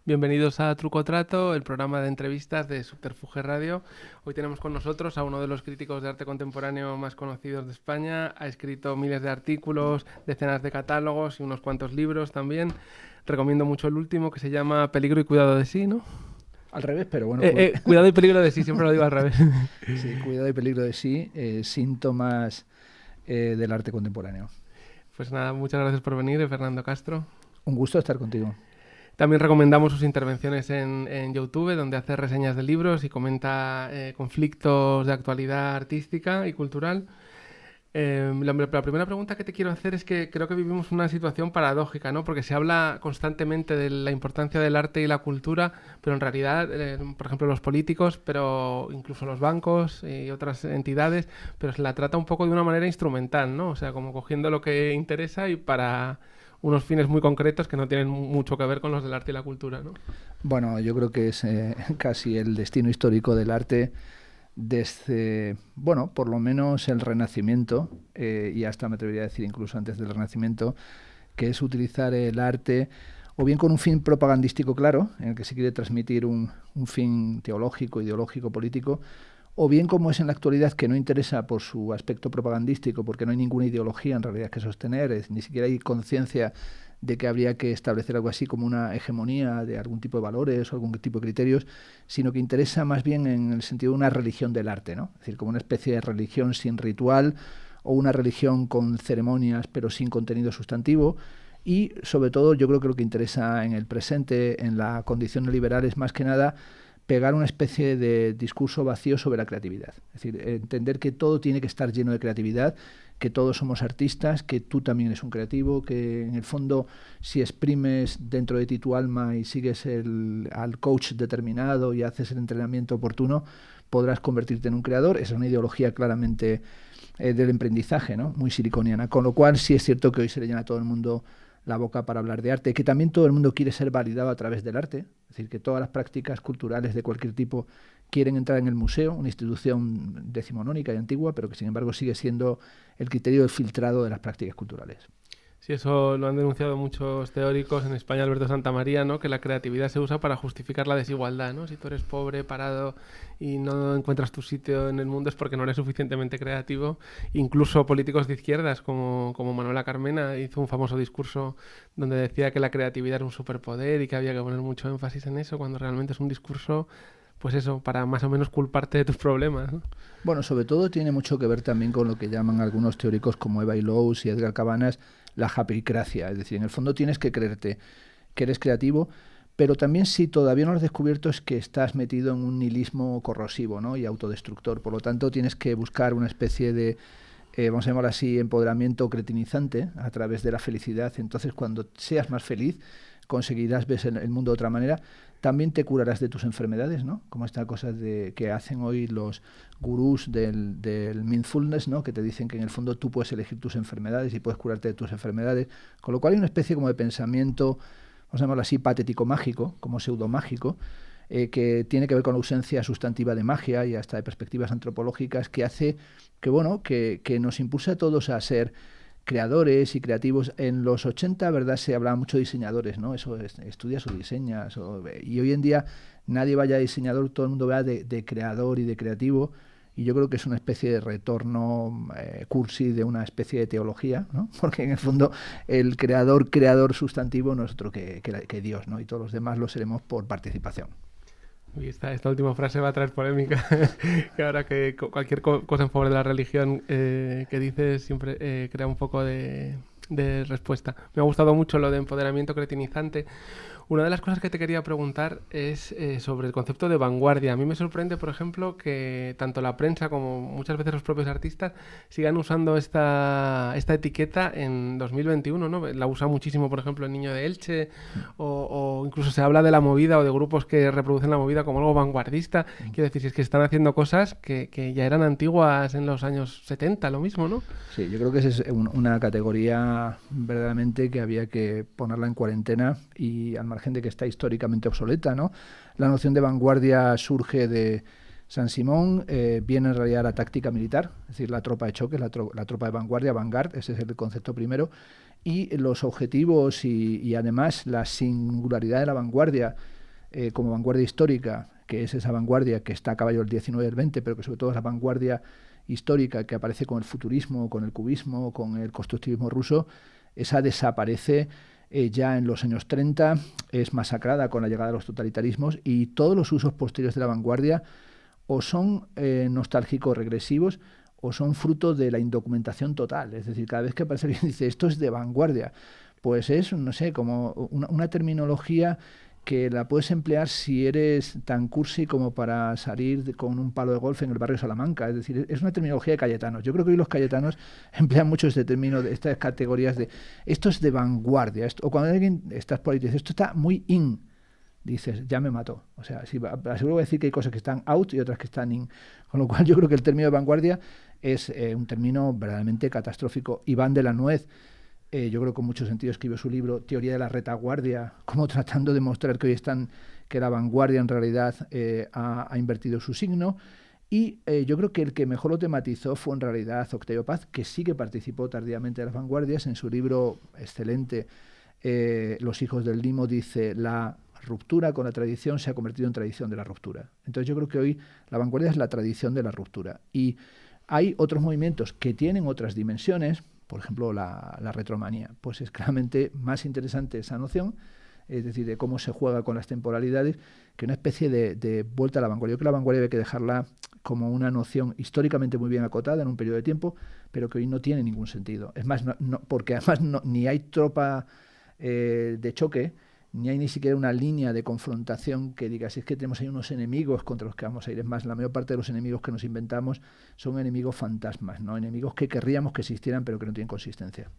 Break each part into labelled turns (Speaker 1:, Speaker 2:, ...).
Speaker 1: Bienvenidos a Truco o Trato, el programa de entrevistas de Subterfuge Radio. Hoy tenemos con nosotros a uno de los críticos de arte contemporáneo más conocidos de España. Ha escrito miles de artículos, decenas de catálogos y unos cuantos libros también. Recomiendo mucho el último, que se llama Peligro y cuidado de sí, ¿no?
Speaker 2: Al revés, pero bueno.
Speaker 1: Cuidado y peligro de sí, siempre lo digo al revés.
Speaker 2: Sí, cuidado y peligro de sí, síntomas del arte contemporáneo.
Speaker 1: Pues nada, muchas gracias por venir, Fernando Castro.
Speaker 2: Un gusto estar contigo.
Speaker 1: También recomendamos sus intervenciones en YouTube, donde hace reseñas de libros y comenta conflictos de actualidad artística y cultural. La primera pregunta que te quiero hacer es que creo que vivimos una situación paradójica, ¿no? Porque se habla constantemente de la importancia del arte y la cultura, pero en realidad, por ejemplo, los políticos, pero incluso los bancos y otras entidades, pero se la trata un poco de una manera instrumental, ¿no? O sea, como cogiendo lo que interesa y para unos fines muy concretos que no tienen mucho que ver con los del arte y la cultura, ¿no?
Speaker 2: Bueno, yo creo que es casi el destino histórico del arte desde, bueno, por lo menos el Renacimiento, y hasta me atrevería a decir incluso antes del Renacimiento, que es utilizar el arte o bien con un fin propagandístico claro, en el que se quiere transmitir un fin teológico, ideológico, político, o bien como es en la actualidad, que no interesa por su aspecto propagandístico, porque no hay ninguna ideología en realidad que sostener, ni siquiera hay conciencia de que habría que establecer algo así como una hegemonía de algún tipo de valores o algún tipo de criterios, sino que interesa más bien en el sentido de una religión del arte, ¿no? Es decir, como una especie de religión sin ritual o una religión con ceremonias pero sin contenido sustantivo. Y sobre todo yo creo que lo que interesa en el presente, en la condición liberal, es más que nada pegar una especie de discurso vacío sobre la creatividad. Es decir, entender que todo tiene que estar lleno de creatividad, que todos somos artistas, que tú también eres un creativo, que en el fondo si exprimes dentro de ti tu alma y sigues al coach determinado y haces el entrenamiento oportuno, podrás convertirte en un creador. Esa es una ideología claramente del emprendizaje, ¿no? Muy siliconiana. Con lo cual sí es cierto que hoy se le llena a todo el mundo la boca para hablar de arte, que también todo el mundo quiere ser validado a través del arte, es decir, que todas las prácticas culturales de cualquier tipo quieren entrar en el museo, una institución decimonónica y antigua, pero que sin embargo sigue siendo el criterio del filtrado de las prácticas culturales.
Speaker 1: Sí, eso lo han denunciado muchos teóricos, en España Alberto Santamaría, ¿no? Que la creatividad se usa para justificar la desigualdad, ¿no? Si tú eres pobre, parado y no encuentras tu sitio en el mundo es porque no eres suficientemente creativo. Incluso políticos de izquierdas como Manuela Carmena hizo un famoso discurso donde decía que la creatividad era un superpoder y que había que poner mucho énfasis en eso, cuando realmente es un discurso, pues eso, para más o menos culparte de tus problemas, ¿no?
Speaker 2: Bueno, sobre todo tiene mucho que ver también con lo que llaman algunos teóricos como Eva Illouz y Edgar Cabanas la happycracia. Es decir, en el fondo tienes que creerte que eres creativo, pero también si todavía no lo has descubierto es que estás metido en un nihilismo corrosivo, ¿no? Y autodestructor. Por lo tanto, tienes que buscar una especie de, vamos a llamarlo así, empoderamiento cretinizante a través de la felicidad. Entonces, cuando seas más feliz, conseguirás ver el mundo de otra manera. También te curarás de tus enfermedades, ¿no? Como esta cosa que hacen hoy los gurús del mindfulness, ¿no? Que te dicen que en el fondo tú puedes elegir tus enfermedades y puedes curarte de tus enfermedades. Con lo cual hay una especie como de pensamiento, vamos a llamarlo así, patético-mágico, como pseudo-mágico, que tiene que ver con la ausencia sustantiva de magia y hasta de perspectivas antropológicas, que hace que, bueno, que nos impulsa a todos a ser creadores y creativos. En los 80, ¿verdad? Se hablaba mucho de diseñadores, ¿no? Eso estudias o diseñas. Y hoy en día nadie vaya a diseñador, todo el mundo va de creador y de creativo. Y yo creo que es una especie de retorno cursi de una especie de teología, ¿no? Porque en el fondo el creador sustantivo no es otro que Dios, ¿no? Y todos los demás lo seremos por participación.
Speaker 1: Y esta última frase va a traer polémica, que ahora que cualquier cosa en favor de la religión que dices siempre crea un poco de respuesta. Me ha gustado mucho lo de empoderamiento cretinizante. Una de las cosas que te quería preguntar es sobre el concepto de vanguardia. A mí me sorprende, por ejemplo, que tanto la prensa como muchas veces los propios artistas sigan usando esta etiqueta en 2021, ¿no? La usa muchísimo, por ejemplo, el Niño de Elche, o incluso se habla de la movida o de grupos que reproducen la movida como algo vanguardista. Quiero decir, si es que están haciendo cosas que ya eran antiguas en los años 70, lo mismo, ¿no?
Speaker 2: Sí, yo creo que esa es una categoría verdaderamente que había que ponerla en cuarentena, y al margen de que está históricamente obsoleta, ¿no? La noción de vanguardia surge de Saint-Simon viene en realidad la táctica militar, es decir, la tropa de choque, la tropa de vanguardia, vanguard, ese es el concepto primero, y los objetivos y además la singularidad de la vanguardia como vanguardia histórica, que es esa vanguardia que está a caballo del 19 y el 20, pero que sobre todo es la vanguardia histórica que aparece con el futurismo, con el cubismo, con el constructivismo ruso, esa desaparece ya en los años 30, es masacrada con la llegada de los totalitarismos y todos los usos posteriores de la vanguardia o son nostálgicos regresivos o son fruto de la indocumentación total. Es decir, cada vez que aparece alguien y dice esto es de vanguardia, pues es, no sé, como una terminología que la puedes emplear si eres tan cursi como para salir con un palo de golf en el barrio Salamanca. Es decir, es una terminología de cayetanos. Yo creo que hoy los cayetanos emplean mucho este término, de estas categorías de esto es de vanguardia. O cuando alguien estás por ahí y dices esto está muy in, dices, ya me mató. O sea, seguro voy a decir que hay cosas que están out y otras que están in. Con lo cual yo creo que el término de vanguardia es un término verdaderamente catastrófico. Iván de la Nuez, yo creo que con mucho sentido escribió su libro Teoría de la retaguardia, como tratando de mostrar que hoy que la vanguardia en realidad ha invertido su signo. Y yo creo que el que mejor lo tematizó fue en realidad Octavio Paz, que sí que participó tardíamente de las vanguardias. En su libro excelente, Los hijos del limo, dice: la ruptura con la tradición se ha convertido en tradición de la ruptura. Entonces yo creo que hoy la vanguardia es la tradición de la ruptura. Y hay otros movimientos que tienen otras dimensiones, por ejemplo la retromanía. Pues es claramente más interesante esa noción, es decir, de cómo se juega con las temporalidades, que una especie de vuelta a la vanguardia. Yo creo que la vanguardia hay que dejarla como una noción históricamente muy bien acotada en un periodo de tiempo, pero que hoy no tiene ningún sentido. Es más, porque además ni hay tropa de choque, ni hay ni siquiera una línea de confrontación que diga, si es que tenemos ahí unos enemigos contra los que vamos a ir. Es más, la mayor parte de los enemigos que nos inventamos son enemigos fantasmas, ¿no? Enemigos que querríamos que existieran pero que no tienen consistencia.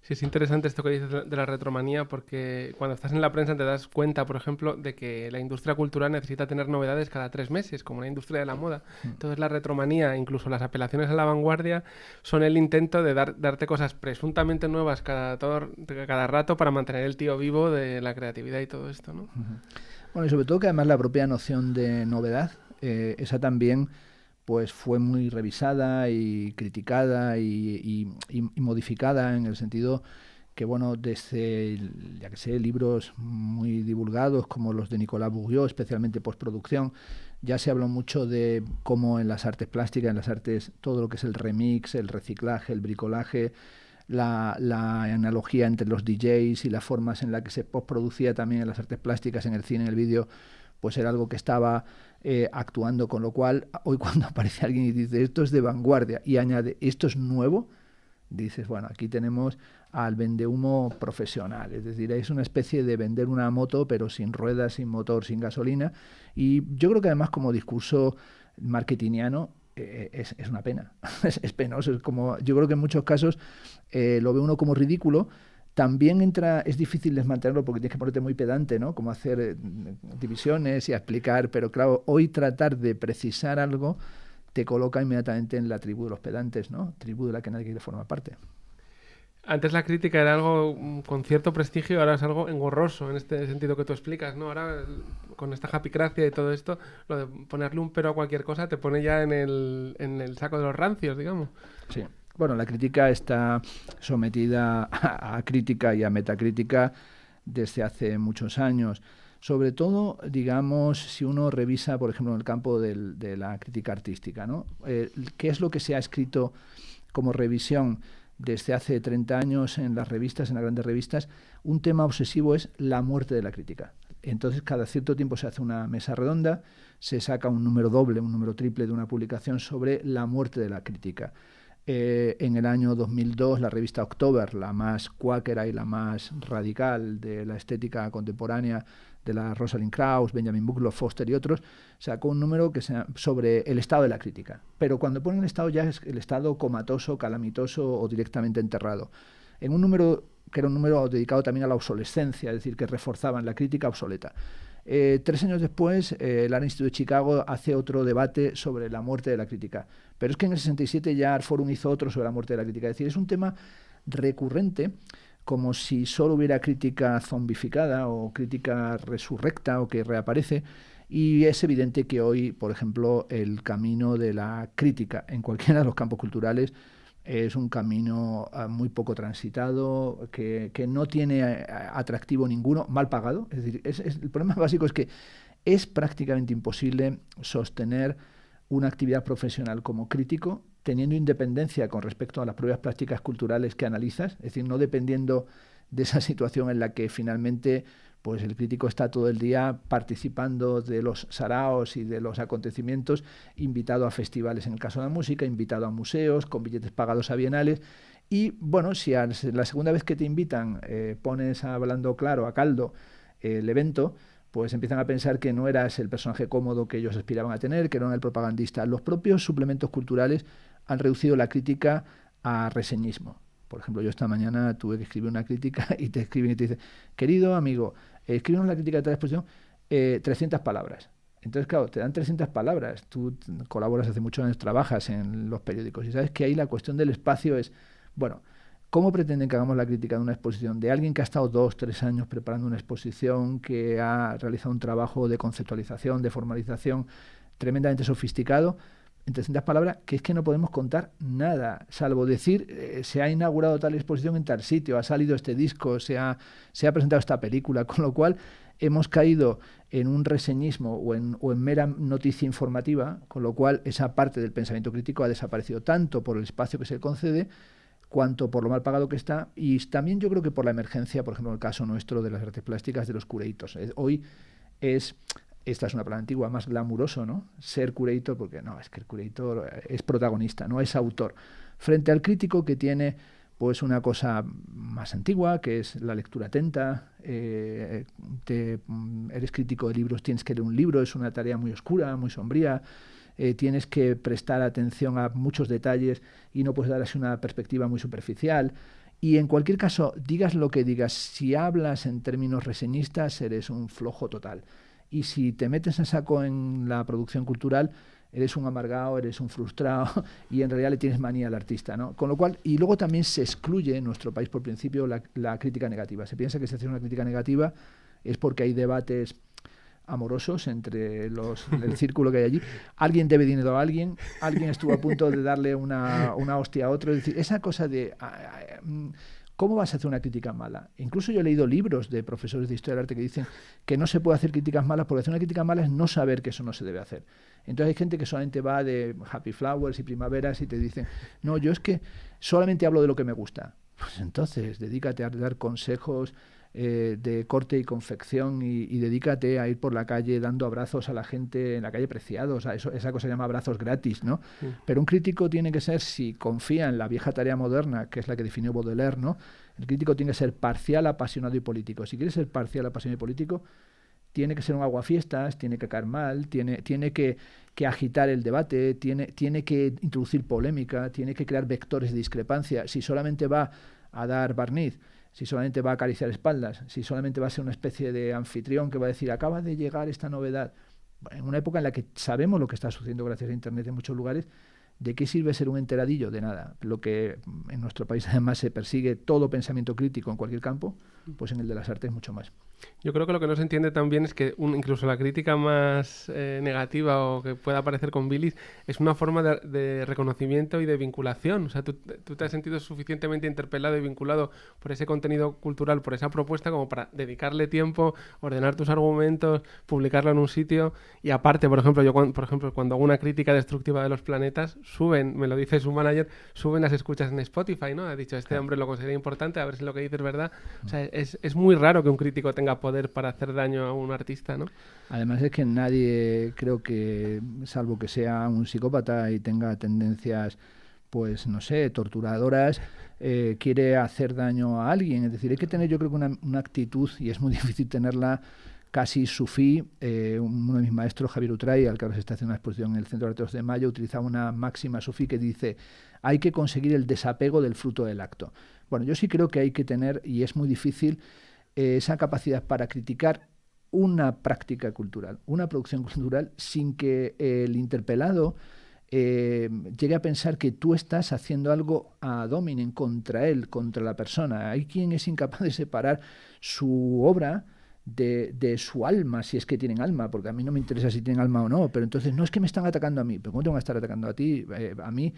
Speaker 1: Sí, es interesante esto que dices de la retromanía, porque cuando estás en la prensa te das cuenta, por ejemplo, de que la industria cultural necesita tener novedades cada 3 meses, como una industria de la moda. Entonces la retromanía, incluso las apelaciones a la vanguardia, son el intento de darte cosas presuntamente nuevas cada rato para mantener el tío vivo de la creatividad y todo esto, ¿no?
Speaker 2: Bueno, y sobre todo que además la propia noción de novedad, esa también pues fue muy revisada y criticada y modificada en el sentido que, bueno, desde, ya que sé, libros muy divulgados como los de Nicolas Bourgeaud, especialmente postproducción, ya se habló mucho de cómo en las artes plásticas, en las artes, todo lo que es el remix, el reciclaje, el bricolaje, la analogía entre los DJs y las formas en las que se postproducía también en las artes plásticas, en el cine, en el vídeo, pues era algo que estaba actuando, con lo cual hoy cuando aparece alguien y dice esto es de vanguardia y añade esto es nuevo, dices, bueno, aquí tenemos al vendehumo profesional, es decir, es una especie de vender una moto pero sin ruedas, sin motor, sin gasolina, y yo creo que además como discurso marketingiano es una pena, es penoso, es como, yo creo que en muchos casos lo ve uno como ridículo. También es difícil desmantelarlo porque tienes que ponerte muy pedante, ¿no? Como hacer divisiones y explicar, pero claro, hoy tratar de precisar algo te coloca inmediatamente en la tribu de los pedantes, ¿no? Tribu de la que nadie quiere formar parte.
Speaker 1: Antes la crítica era algo con cierto prestigio, ahora es algo engorroso en este sentido que tú explicas, ¿no? Ahora con esta japicracia y todo esto, lo de ponerle un pero a cualquier cosa te pone ya en el saco de los rancios, digamos.
Speaker 2: Sí. Bueno, la crítica está sometida a crítica y a metacrítica desde hace muchos años. Sobre todo, digamos, si uno revisa, por ejemplo, en el campo de la crítica artística, ¿no? ¿Qué es lo que se ha escrito como revisión desde hace 30 años en las revistas, en las grandes revistas? Un tema obsesivo es la muerte de la crítica. Entonces, cada cierto tiempo se hace una mesa redonda, se saca un número doble, un número triple de una publicación sobre la muerte de la crítica. En el año 2002 la revista October, la más cuáquera y la más radical de la estética contemporánea de la Rosalind Krauss, Benjamin Buchloh, Foster y otros, sacó un número sobre el estado de la crítica. Pero cuando ponen el estado ya es el estado comatoso, calamitoso o directamente enterrado. En un número que era un número dedicado también a la obsolescencia, es decir, que reforzaban la crítica obsoleta. 3 años después, el Art Institute de Chicago hace otro debate sobre la muerte de la crítica. Pero es que en el 67 ya Art Forum hizo otro sobre la muerte de la crítica. Es decir, es un tema recurrente, como si solo hubiera crítica zombificada o crítica resurrecta o que reaparece. Y es evidente que hoy, por ejemplo, el camino de la crítica en cualquiera de los campos culturales es un camino muy poco transitado, que no tiene atractivo ninguno, mal pagado. Es decir, el problema básico es que es prácticamente imposible sostener una actividad profesional como crítico teniendo independencia con respecto a las propias prácticas culturales que analizas, es decir, no dependiendo de esa situación en la que finalmente pues el crítico está todo el día participando de los saraos y de los acontecimientos, invitado a festivales en el caso de la música, invitado a museos, con billetes pagados a bienales. Y bueno, si la segunda vez que te invitan pones hablando claro, a caldo, el evento, pues empiezan a pensar que no eras el personaje cómodo que ellos aspiraban a tener, que no era el propagandista. Los propios suplementos culturales han reducido la crítica a reseñismo. Por ejemplo, yo esta mañana tuve que escribir una crítica y te escriben y te dicen, querido amigo, escríbenos la crítica de tal exposición, 300 palabras. Entonces, claro, te dan 300 palabras. Tú colaboras hace muchos años, trabajas en los periódicos y sabes que ahí la cuestión del espacio es, bueno, ¿cómo pretenden que hagamos la crítica de una exposición de alguien que ha estado 2, 3 años preparando una exposición, que ha realizado un trabajo de conceptualización, de formalización tremendamente sofisticado? En 300 palabras, que es que no podemos contar nada, salvo decir, se ha inaugurado tal exposición en tal sitio, ha salido este disco, se ha presentado esta película, con lo cual hemos caído en un reseñismo o en mera noticia informativa, con lo cual esa parte del pensamiento crítico ha desaparecido tanto por el espacio que se concede, cuanto por lo mal pagado que está, y también yo creo que por la emergencia, por ejemplo, en el caso nuestro de las artes plásticas, de los curators. Hoy esta es una palabra antigua, más glamuroso, ¿no? Ser curator, porque no, es que el curator es protagonista, no es autor. Frente al crítico que tiene pues una cosa más antigua, que es la lectura atenta, eres crítico de libros, tienes que leer un libro, es una tarea muy oscura, muy sombría, tienes que prestar atención a muchos detalles y no puedes dar así una perspectiva muy superficial. Y en cualquier caso, digas lo que digas, si hablas en términos reseñistas, eres un flojo total. Y si te metes a saco en la producción cultural, eres un amargado, eres un frustrado y en realidad le tienes manía al artista, ¿no? Con lo cual, y luego también se excluye en nuestro país por principio la crítica negativa. Se piensa que si hace una crítica negativa es porque hay debates amorosos entre el círculo que hay allí. Alguien debe dinero a alguien estuvo a punto de darle una hostia a otro. Es decir, esa cosa de... ¿Cómo vas a hacer una crítica mala? Incluso yo he leído libros de profesores de historia del arte que dicen que no se puede hacer críticas malas porque hacer una crítica mala es no saber que eso no se debe hacer. Entonces hay gente que solamente va de Happy Flowers y primaveras y te dicen, no, yo es que solamente hablo de lo que me gusta. Pues entonces dedícate a dar consejos de corte y confección y dedícate a ir por la calle dando abrazos a la gente en la calle preciados. Esa cosa se llama abrazos gratis, ¿no? Sí. Pero un crítico tiene que ser, si confía en la vieja tarea moderna, que es la que definió Baudelaire, ¿no? El crítico tiene que ser parcial, apasionado y político. Si quiere ser parcial, apasionado y político, tiene que ser un aguafiestas, tiene que caer mal, tiene que agitar el debate, tiene que introducir polémica, tiene que crear vectores de discrepancia. Si solamente va a dar barniz, si solamente va a acariciar espaldas, si solamente va a ser una especie de anfitrión que va a decir, acaba de llegar esta novedad, en una época en la que sabemos lo que está sucediendo gracias a Internet en muchos lugares, ¿de qué sirve ser un enteradillo? De nada. Lo que en nuestro país además se persigue todo pensamiento crítico en cualquier campo, pues en el de las artes mucho más.
Speaker 1: Yo creo que lo que no se entiende también es que incluso la crítica más negativa o que pueda aparecer con bilis es una forma de reconocimiento y de vinculación. O sea, tú te has sentido suficientemente interpelado y vinculado por ese contenido cultural, por esa propuesta, como para dedicarle tiempo, ordenar tus argumentos, publicarlo en un sitio. Y aparte, por ejemplo, cuando hago una crítica destructiva de los planetas, me lo dice su manager, suben las escuchas en Spotify, ¿no? Ha dicho, este hombre lo considera importante, a ver si lo que dice es verdad. O sea, es muy raro que un crítico tenga poder para hacer daño a un artista, ¿no?
Speaker 2: Además es que nadie, creo que, salvo que sea un psicópata y tenga tendencias, pues no sé, torturadoras, quiere hacer daño a alguien. Es decir, hay que tener, yo creo que una actitud, y es muy difícil tenerla, casi sufí. Uno de mis maestros, Javier Utray, al que ahora se está haciendo una exposición en el Centro de Arte 2 de Mayo, utilizaba una máxima sufí que dice, hay que conseguir el desapego del fruto del acto. Bueno, yo sí creo que hay que tener, y es muy difícil, esa capacidad para criticar una práctica cultural, una producción cultural, sin que el interpelado llegue a pensar que tú estás haciendo algo ad hominem contra él, contra la persona. Hay quien es incapaz de separar su obra de su alma, si es que tienen alma, porque a mí no me interesa si tienen alma o no, pero entonces no es que me están atacando a mí, pero ¿cómo te van a estar atacando a ti? A mí,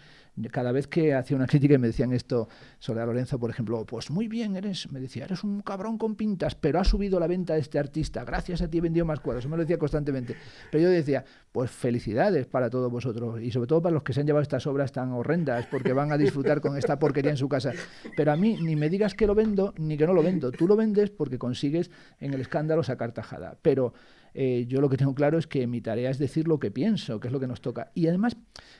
Speaker 2: cada vez que hacía una crítica y me decían esto sobre a Lorenzo, por ejemplo, pues muy bien, me decía, eres un cabrón con pintas, pero ha subido la venta de este artista, gracias a ti he vendido más cuadros, eso me lo decía constantemente, pero yo decía, pues felicidades para todos vosotros, y sobre todo para los que se han llevado estas obras tan horrendas, porque van a disfrutar con esta porquería en su casa, pero a mí ni me digas que lo vendo, ni que no lo vendo, tú lo vendes porque consigues en el escándalo sacar tajada, pero yo lo que tengo claro es que mi tarea es decir lo que pienso, que es lo que nos toca, y además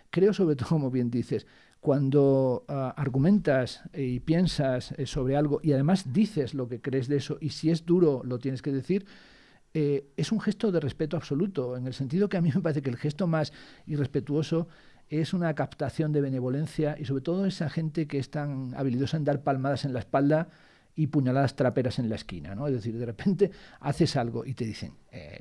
Speaker 2: creo sobre todo, como bien dices, cuando argumentas y piensas sobre algo y además dices lo que crees de eso, y si es duro lo tienes que decir, es un gesto de respeto absoluto, en el sentido que a mí me parece que el gesto más irrespetuoso es una captación de benevolencia y sobre todo esa gente que es tan habilidosa en dar palmadas en la espalda y puñaladas traperas en la esquina, ¿no? Es decir, de repente haces algo y te dicen,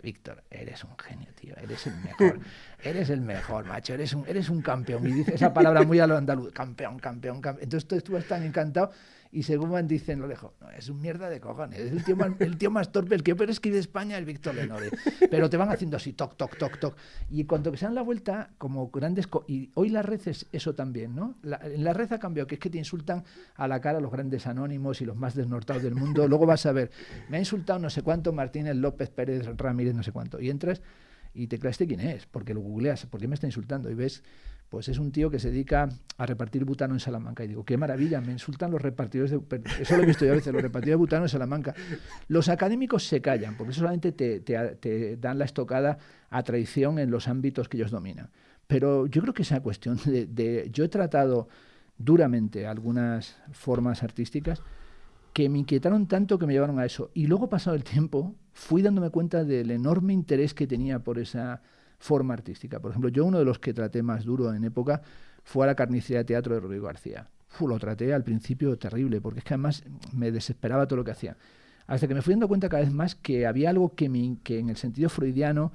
Speaker 2: Víctor, eres un genio, tío, eres el mejor, macho, eres un campeón. Y dice esa palabra muy a lo andaluz, campeón, campeón, campeón. Entonces tú estás tan encantado y según dicen, lo dejo, no, es un mierda de cojones, es el tío más torpe, el que peor escribe de España es Víctor Lenore. Pero te van haciendo así, toc, toc, toc, toc. Y cuando se dan la vuelta, como grandes... y hoy la red es eso también, ¿no? En la red ha cambiado, que es que te insultan a la cara los grandes anónimos y los más desnortados del mundo. Luego vas a ver, me ha insultado no sé cuánto Martínez López Pérez Ramírez, no sé cuánto. Y entras y te crees quién es, porque lo googleas, ¿por qué me está insultando? Y ves, pues es un tío que se dedica a repartir butano en Salamanca. Y digo, qué maravilla, me insultan los repartidores de... Eso lo he visto yo a veces, los repartidores de butano en Salamanca. Los académicos se callan, porque solamente te dan la estocada a traición en los ámbitos que ellos dominan. Pero yo creo que esa cuestión yo he tratado duramente algunas formas artísticas que me inquietaron tanto que me llevaron a eso. Y luego, pasado el tiempo, fui dándome cuenta del enorme interés que tenía por esa forma artística. Por ejemplo, yo uno de los que traté más duro en época fue a la carnicería de teatro de Rodrigo García. Lo traté al principio terrible, porque es que además me desesperaba todo lo que hacía. Hasta que me fui dando cuenta cada vez más que había algo que en el sentido freudiano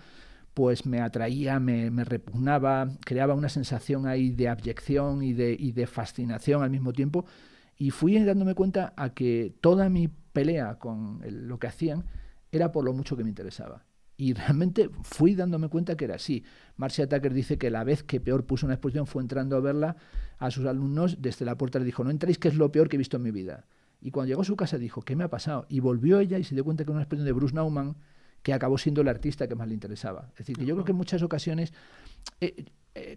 Speaker 2: pues me atraía, me repugnaba, creaba una sensación ahí de abyección y de fascinación al mismo tiempo. Y fui dándome cuenta a que toda mi pelea con lo que hacían era por lo mucho que me interesaba. Y realmente fui dándome cuenta que era así. Marcia Tucker dice que la vez que peor puso una exposición fue entrando a verla a sus alumnos, desde la puerta le dijo, no entréis, que es lo peor que he visto en mi vida. Y cuando llegó a su casa dijo, ¿qué me ha pasado? Y volvió ella y se dio cuenta que era una exposición de Bruce Nauman, que acabó siendo el artista que más le interesaba. Es decir, que yo creo que en muchas ocasiones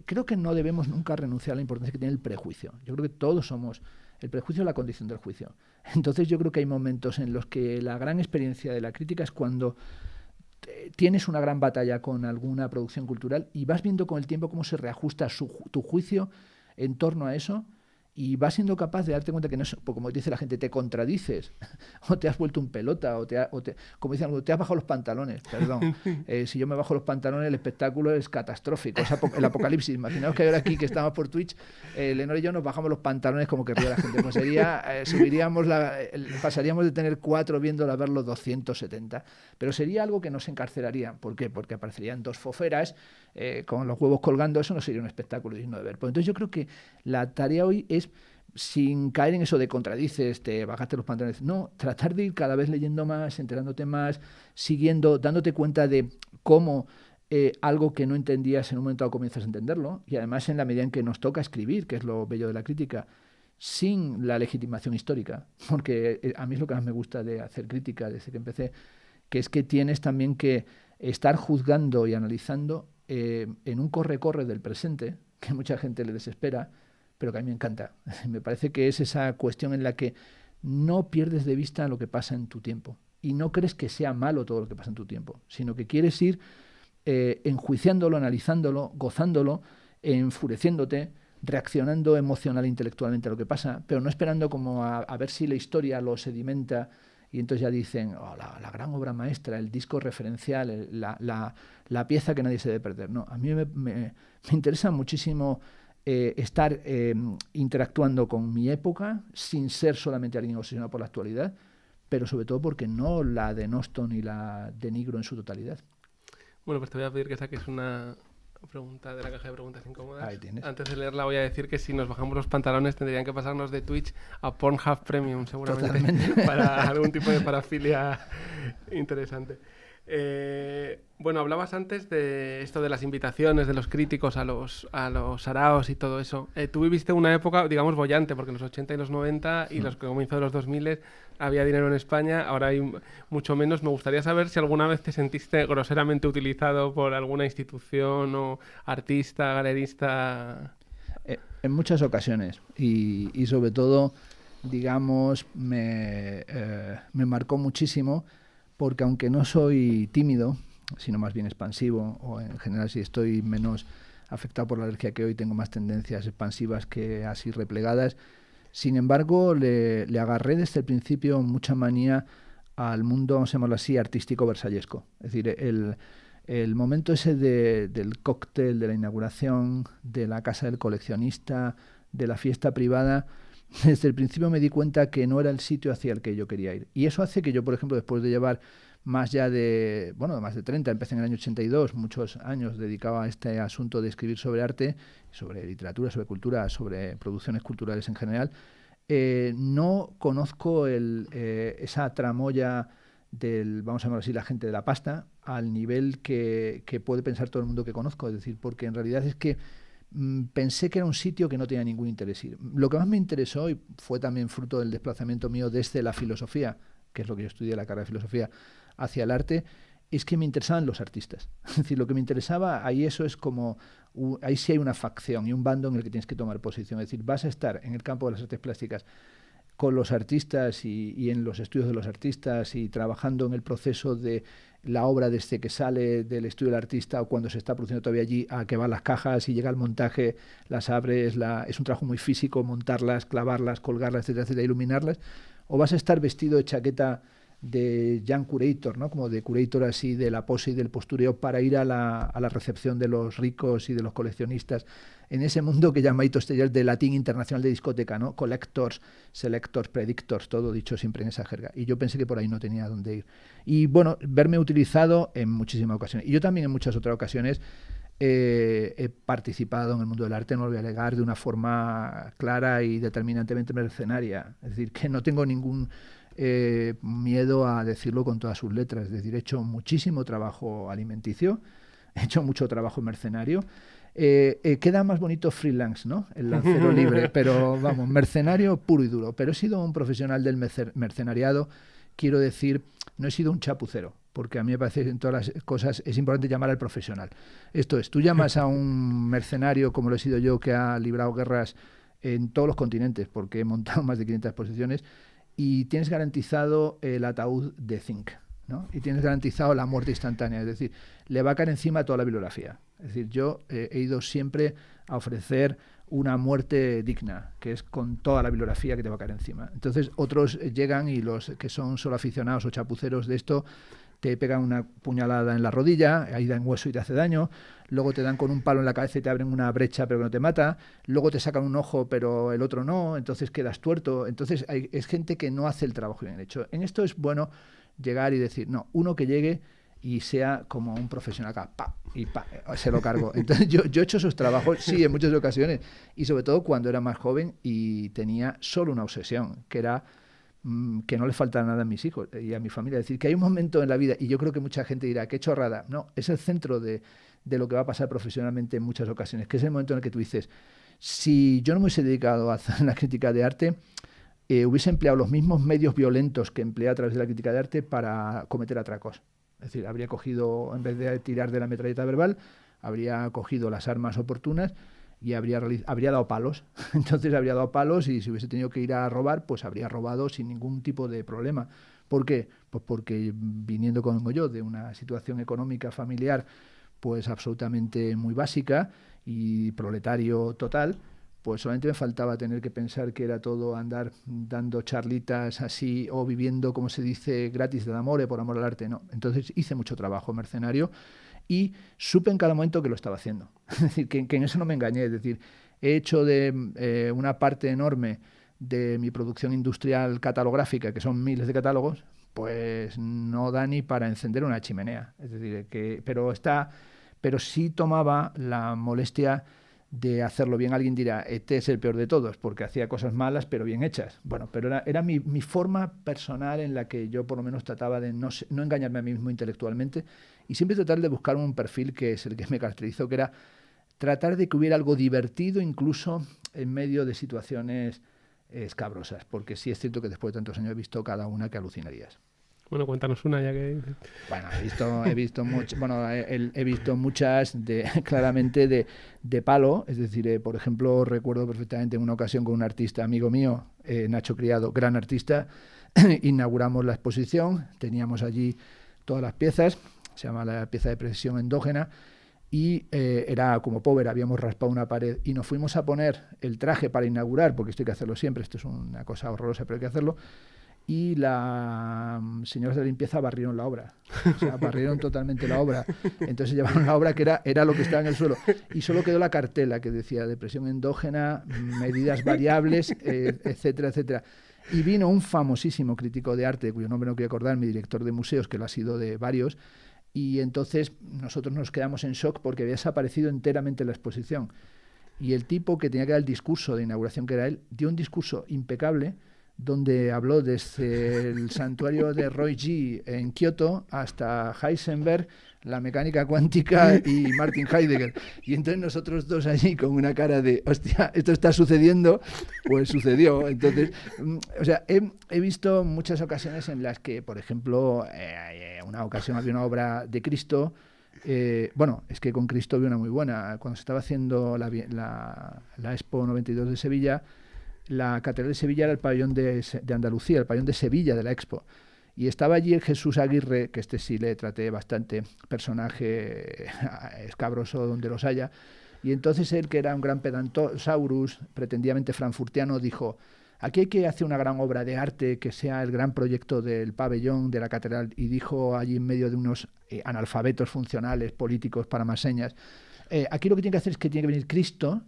Speaker 2: creo que no debemos nunca renunciar a la importancia que tiene el prejuicio. Yo creo que todos somos... El prejuicio es la condición del juicio. Entonces yo creo que hay momentos en los que la gran experiencia de la crítica es cuando tienes una gran batalla con alguna producción cultural y vas viendo con el tiempo cómo se reajusta tu juicio en torno a eso y vas siendo capaz de darte cuenta que no es, como dice la gente, te contradices o te has vuelto un pelota como dicen algunos, te has bajado los pantalones, perdón. Si yo me bajo los pantalones el espectáculo es catastrófico, es el apocalipsis. Imaginaos que ahora aquí que estamos por Twitch, Lenore y yo nos bajamos los pantalones como querría la gente, pues sería, pasaríamos de tener 4 viéndola a ver los 270, pero sería algo que nos encarcelaría. ¿Por qué? Porque aparecerían 2 foferas con los huevos colgando, eso no sería un espectáculo digno de ver. Pues entonces yo creo que la tarea hoy es, sin caer en eso de contradices, te bajaste los pantalones, no, tratar de ir cada vez leyendo más, enterándote más, siguiendo, dándote cuenta de cómo algo que no entendías en un momento dado comienzas a entenderlo, y además en la medida en que nos toca escribir, que es lo bello de la crítica, sin la legitimación histórica, porque a mí es lo que más me gusta de hacer crítica desde que empecé, que es que tienes también que estar juzgando y analizando en un corre-corre del presente, que mucha gente le desespera, pero que a mí me encanta. Me parece que es esa cuestión en la que no pierdes de vista lo que pasa en tu tiempo y no crees que sea malo todo lo que pasa en tu tiempo, sino que quieres ir enjuiciándolo, analizándolo, gozándolo, enfureciéndote, reaccionando emocional e intelectualmente a lo que pasa, pero no esperando como a ver si la historia lo sedimenta y entonces ya dicen, oh, la gran obra maestra, el disco referencial, la pieza que nadie se debe perder. No, a mí me interesa muchísimo estar interactuando con mi época sin ser solamente alguien obsesionado por la actualidad, pero sobre todo porque no la denosto ni la denigro en su totalidad.
Speaker 1: Bueno, pues te voy a pedir que saques una pregunta de la caja de preguntas incómodas.
Speaker 2: Ahí tienes.
Speaker 1: Antes de leerla voy a decir que si nos bajamos los pantalones tendrían que pasarnos de Twitch a Pornhub Premium seguramente.
Speaker 2: Totalmente.
Speaker 1: Para algún tipo de parafilia interesante. Bueno, hablabas antes de esto de las invitaciones de los críticos a los saraos y todo eso. Tú viviste una época, digamos, bollante, porque en los 80 y los 90 y los comienzos de los 2000 había dinero en España, ahora hay mucho menos. Me gustaría saber si alguna vez te sentiste groseramente utilizado por alguna institución o artista, galerista.
Speaker 2: En muchas ocasiones y sobre todo, digamos, me marcó muchísimo porque aunque no soy tímido, sino más bien expansivo, o en general si estoy menos afectado por la alergia que hoy, tengo más tendencias expansivas que así replegadas, sin embargo le agarré desde el principio mucha manía al mundo, vamos a llamarlo así, artístico versallesco. Es decir, el momento ese del cóctel, de la inauguración, de la casa del coleccionista, de la fiesta privada, desde el principio me di cuenta que no era el sitio hacia el que yo quería ir. Y eso hace que yo, por ejemplo, después de llevar más de 30, empecé en el año 82, muchos años dedicado a este asunto de escribir sobre arte, sobre literatura, sobre cultura, sobre producciones culturales en general, no conozco esa tramoya del, vamos a llamarlo así, la gente de la pasta, al nivel que puede pensar todo el mundo que conozco. Es decir, porque en realidad es que pensé que era un sitio que no tenía ningún interés ir. Lo que más me interesó, y fue también fruto del desplazamiento mío desde la filosofía, que es lo que yo estudié, la carrera de filosofía, hacia el arte, es que me interesaban los artistas. Es decir, lo que me interesaba, ahí eso es como, ahí sí hay una facción y un bando en el que tienes que tomar posición. Es decir, vas a estar en el campo de las artes plásticas con los artistas y en los estudios de los artistas y trabajando en el proceso de la obra desde que sale del estudio del artista o cuando se está produciendo todavía allí a que van las cajas y llega el montaje, las abres, es un trabajo muy físico, montarlas, clavarlas, colgarlas, etcétera, etcétera, iluminarlas, o vas a estar vestido de chaqueta de Jan Curator, ¿no? Como de curator así de la pose y del postureo para ir a la recepción de los ricos y de los coleccionistas en ese mundo que llama Ito Steyer de latín internacional de discoteca, ¿no? Collectors, selectors, predictors, todo dicho siempre en esa jerga. Y yo pensé que por ahí no tenía dónde ir. Y bueno, verme utilizado en muchísimas ocasiones. Y yo también en muchas otras ocasiones he participado en el mundo del arte, no lo voy a negar, de una forma clara y determinantemente mercenaria. Es decir, que no tengo ningún miedo a decirlo con todas sus letras. Es decir, he hecho muchísimo trabajo alimenticio, he hecho mucho trabajo mercenario. Queda más bonito freelance, ¿no? El lancero libre, pero vamos, mercenario puro y duro. Pero he sido un profesional del mercenariado, quiero decir, no he sido un chapucero, porque a mí me parece que en todas las cosas es importante llamar al profesional. Esto es, tú llamas a un mercenario, como lo he sido yo, que ha librado guerras en todos los continentes, porque he montado más de 500 exposiciones, y tienes garantizado el ataúd de zinc, ¿no? Y tienes garantizado la muerte instantánea, es decir, le va a caer encima toda la bibliografía. Es decir, yo he ido siempre a ofrecer una muerte digna, que es con toda la bibliografía que te va a caer encima. Entonces otros llegan y los que son solo aficionados o chapuceros de esto te pegan una puñalada en la rodilla, ahí dan hueso y te hace daño, luego te dan con un palo en la cabeza y te abren una brecha pero que no te mata, luego te sacan un ojo pero el otro no, entonces quedas tuerto. Entonces es gente que no hace el trabajo bien hecho. En esto es bueno llegar y decir, no, uno que llegue y sea como un profesional acá, se lo cargo. Entonces yo he hecho esos trabajos, sí, en muchas ocasiones, y sobre todo cuando era más joven y tenía solo una obsesión, que era que no le falta nada a mis hijos y a mi familia. Es decir, que hay un momento en la vida, y yo creo que mucha gente dirá, qué chorrada. No, es el centro de lo que va a pasar profesionalmente en muchas ocasiones, que es el momento en el que tú dices, si yo no me hubiese dedicado a hacer la crítica de arte, hubiese empleado los mismos medios violentos que empleé a través de la crítica de arte para cometer atracos. Es decir, habría cogido, en vez de tirar de la metralleta verbal, habría cogido las armas oportunas y habría dado palos. Entonces habría dado palos y si hubiese tenido que ir a robar, pues habría robado sin ningún tipo de problema. ¿Por qué? Pues porque viniendo como yo de una situación económica familiar pues absolutamente muy básica y proletario total, pues solamente me faltaba tener que pensar que era todo andar dando charlitas así o viviendo, como se dice, gratis de amore, por amor al arte. No. Entonces hice mucho trabajo mercenario y supe en cada momento que lo estaba haciendo. Es decir, que en eso no me engañé. Es decir, he hecho de una parte enorme de mi producción industrial catalográfica, que son miles de catálogos, pues no da ni para encender una chimenea. Es decir, pero pero sí tomaba la molestia de hacerlo bien. Alguien dirá, este es el peor de todos, porque hacía cosas malas, pero bien hechas. Bueno, pero era mi forma personal en la que yo por lo menos trataba de no engañarme a mí mismo intelectualmente y siempre tratar de buscar un perfil que es el que me caracterizó, que era tratar de que hubiera algo divertido incluso en medio de situaciones escabrosas, porque sí es cierto que después de tantos años he visto cada una que alucinarías.
Speaker 1: Bueno, cuéntanos una ya que...
Speaker 2: Bueno, he visto muchas claramente de palo, es decir, por ejemplo, recuerdo perfectamente en una ocasión con un artista amigo mío, Nacho Criado, gran artista, inauguramos la exposición, teníamos allí todas las piezas, se llama la pieza de precisión endógena, y era como pobre, habíamos raspado una pared y nos fuimos a poner el traje para inaugurar, porque esto hay que hacerlo siempre, esto es una cosa horrorosa, pero hay que hacerlo, y las señoras de limpieza barrieron la obra. O sea, barrieron totalmente la obra. Entonces llevaron la obra que era lo que estaba en el suelo. Y solo quedó la cartela que decía depresión endógena, medidas variables, etcétera, etcétera. Y vino un famosísimo crítico de arte, cuyo nombre no quiero acordar, mi director de museos, que lo ha sido de varios, y entonces nosotros nos quedamos en shock porque había desaparecido enteramente la exposición. Y el tipo que tenía que dar el discurso de inauguración, que era él, dio un discurso impecable, donde habló desde el santuario de Roy G. en Kioto hasta Heisenberg, la mecánica cuántica y Martin Heidegger. Y entonces nosotros dos allí con una cara de, hostia, esto está sucediendo, pues sucedió. Entonces, o sea, he visto muchas ocasiones en las que, por ejemplo, una ocasión había una obra de Cristo. Bueno, es que con Cristo había una muy buena. Cuando se estaba haciendo la Expo 92 de Sevilla, la Catedral de Sevilla era el pabellón de Andalucía, el pabellón de Sevilla de la Expo. Y estaba allí el Jesús Aguirre, que este sí le traté bastante, personaje escabroso donde los haya. Y entonces él, que era un gran pedantosaurus, pretendidamente frankfurtiano, dijo, aquí hay que hacer una gran obra de arte que sea el gran proyecto del pabellón de la catedral. Y dijo allí en medio de unos analfabetos funcionales, políticos, para más señas, aquí lo que tiene que hacer es que tiene que venir Cristo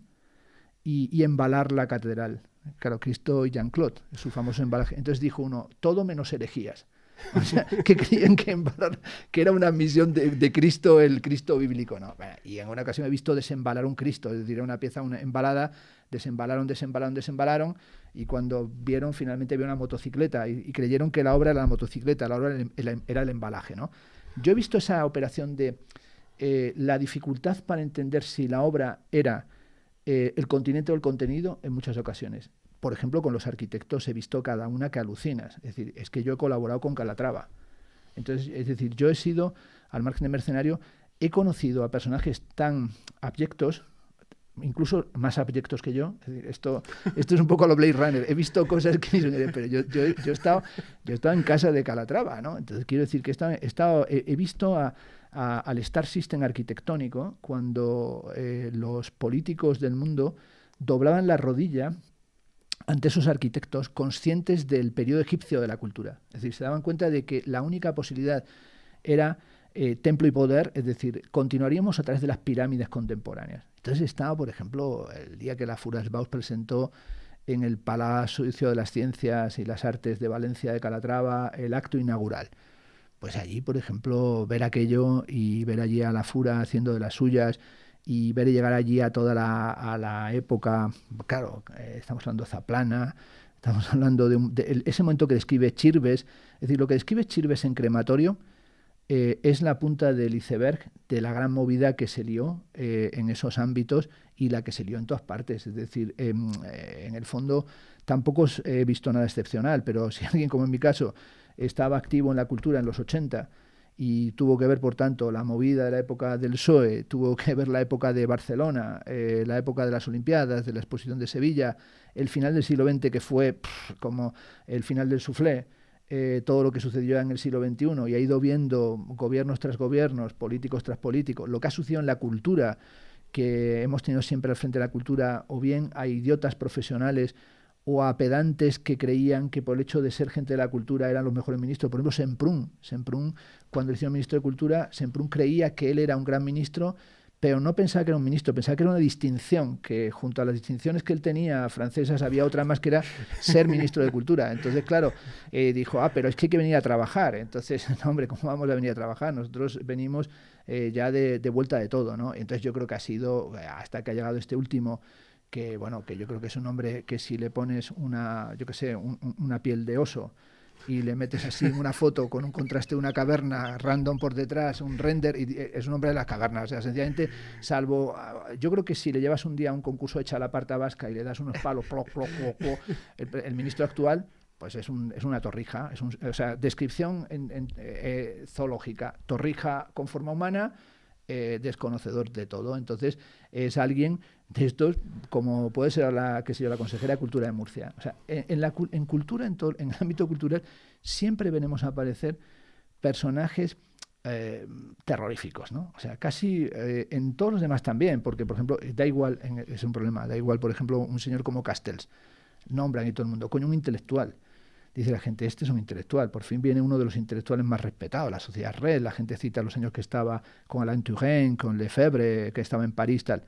Speaker 2: y embalar la catedral. Claro, Cristo y Jean-Claude, su famoso embalaje. Entonces dijo uno, todo menos herejías. O sea, que creían que era una misión de Cristo, el Cristo bíblico. No, bueno, y en una ocasión he visto desembalar un Cristo, es decir, una pieza embalada, desembalaron, y cuando vieron, finalmente vieron una motocicleta y creyeron que la obra era la motocicleta, la obra era el embalaje, ¿no? Yo he visto esa operación de la dificultad para entender si la obra era el continente o el contenido en muchas ocasiones. Por ejemplo, con los arquitectos he visto cada una que alucinas. Es decir, es que yo he colaborado con Calatrava. Entonces, es decir, yo he sido, al margen de mercenario, he conocido a personajes tan abyectos, incluso más abyectos que yo. Es decir, esto es un poco a lo Blade Runner. He visto cosas que... Pero yo he estado en casa de Calatrava, ¿no? Entonces, quiero decir que he visto al Star System arquitectónico cuando los políticos del mundo doblaban la rodilla ante esos arquitectos conscientes del periodo egipcio de la cultura. Es decir, se daban cuenta de que la única posibilidad era templo y poder, es decir, continuaríamos a través de las pirámides contemporáneas. Entonces estaba, por ejemplo, el día que la Furasbaus presentó en el Palacio de las Ciencias y las Artes de Valencia de Calatrava el acto inaugural. Pues allí, por ejemplo, ver aquello y ver allí a la Fura haciendo de las suyas y ver llegar allí a toda la época, claro, estamos hablando de Zaplana, estamos hablando de ese momento que describe Chirves, es decir, lo que describe Chirves en Crematorio es la punta del iceberg de la gran movida que se lió en esos ámbitos y la que se lió en todas partes. Es decir, en el fondo tampoco he visto nada excepcional, pero si alguien, como en mi caso, estaba activo en la cultura en los 80 y tuvo que ver, por tanto, la movida de la época del PSOE, tuvo que ver la época de Barcelona, la época de las Olimpiadas, de la exposición de Sevilla, el final del siglo XX, que fue como el final del soufflé, todo lo que sucedió en el siglo XXI, y ha ido viendo gobiernos tras gobiernos, políticos tras políticos, lo que ha sucedido en la cultura, que hemos tenido siempre al frente de la cultura, o bien a idiotas profesionales o a pedantes que creían que por el hecho de ser gente de la cultura eran los mejores ministros. Por ejemplo, Semprún, cuando le hicieron ministro de Cultura, Semprún creía que él era un gran ministro, pero no pensaba que era un ministro, pensaba que era una distinción, que junto a las distinciones que él tenía francesas había otra más que era ser ministro de Cultura. Entonces, claro, dijo, pero es que hay que venir a trabajar. Entonces, no, hombre, ¿cómo vamos a venir a trabajar? Nosotros venimos ya de vuelta de todo, ¿no? Entonces yo creo que ha sido, hasta que ha llegado este último, que bueno, que yo creo que es un hombre que si le pones una, yo qué sé, una piel de oso y le metes así una foto con un contraste de una caverna random por detrás, un render, y es un hombre de las cavernas. O sea, sencillamente, salvo, yo creo que si le llevas un día a un concurso hecha a la parta vasca y le das unos palos, el ministro actual, pues es una torrija. O sea, descripción zoológica, torrija con forma humana, desconocedor de todo. Entonces, es alguien de estos, como puede ser la consejera de Cultura de Murcia. O sea, en cultura, en el ámbito cultural, siempre venimos a aparecer personajes terroríficos, ¿no? O sea, casi en todos los demás también, porque, por ejemplo, da igual, es un problema, da igual, por ejemplo, un señor como Castells, nombran y todo el mundo, coño, un intelectual. Dice la gente, este es un intelectual, por fin viene uno de los intelectuales más respetados, la Sociedad Red, la gente cita los años que estaba con Alain Touraine, con Lefebvre, que estaba en París, tal.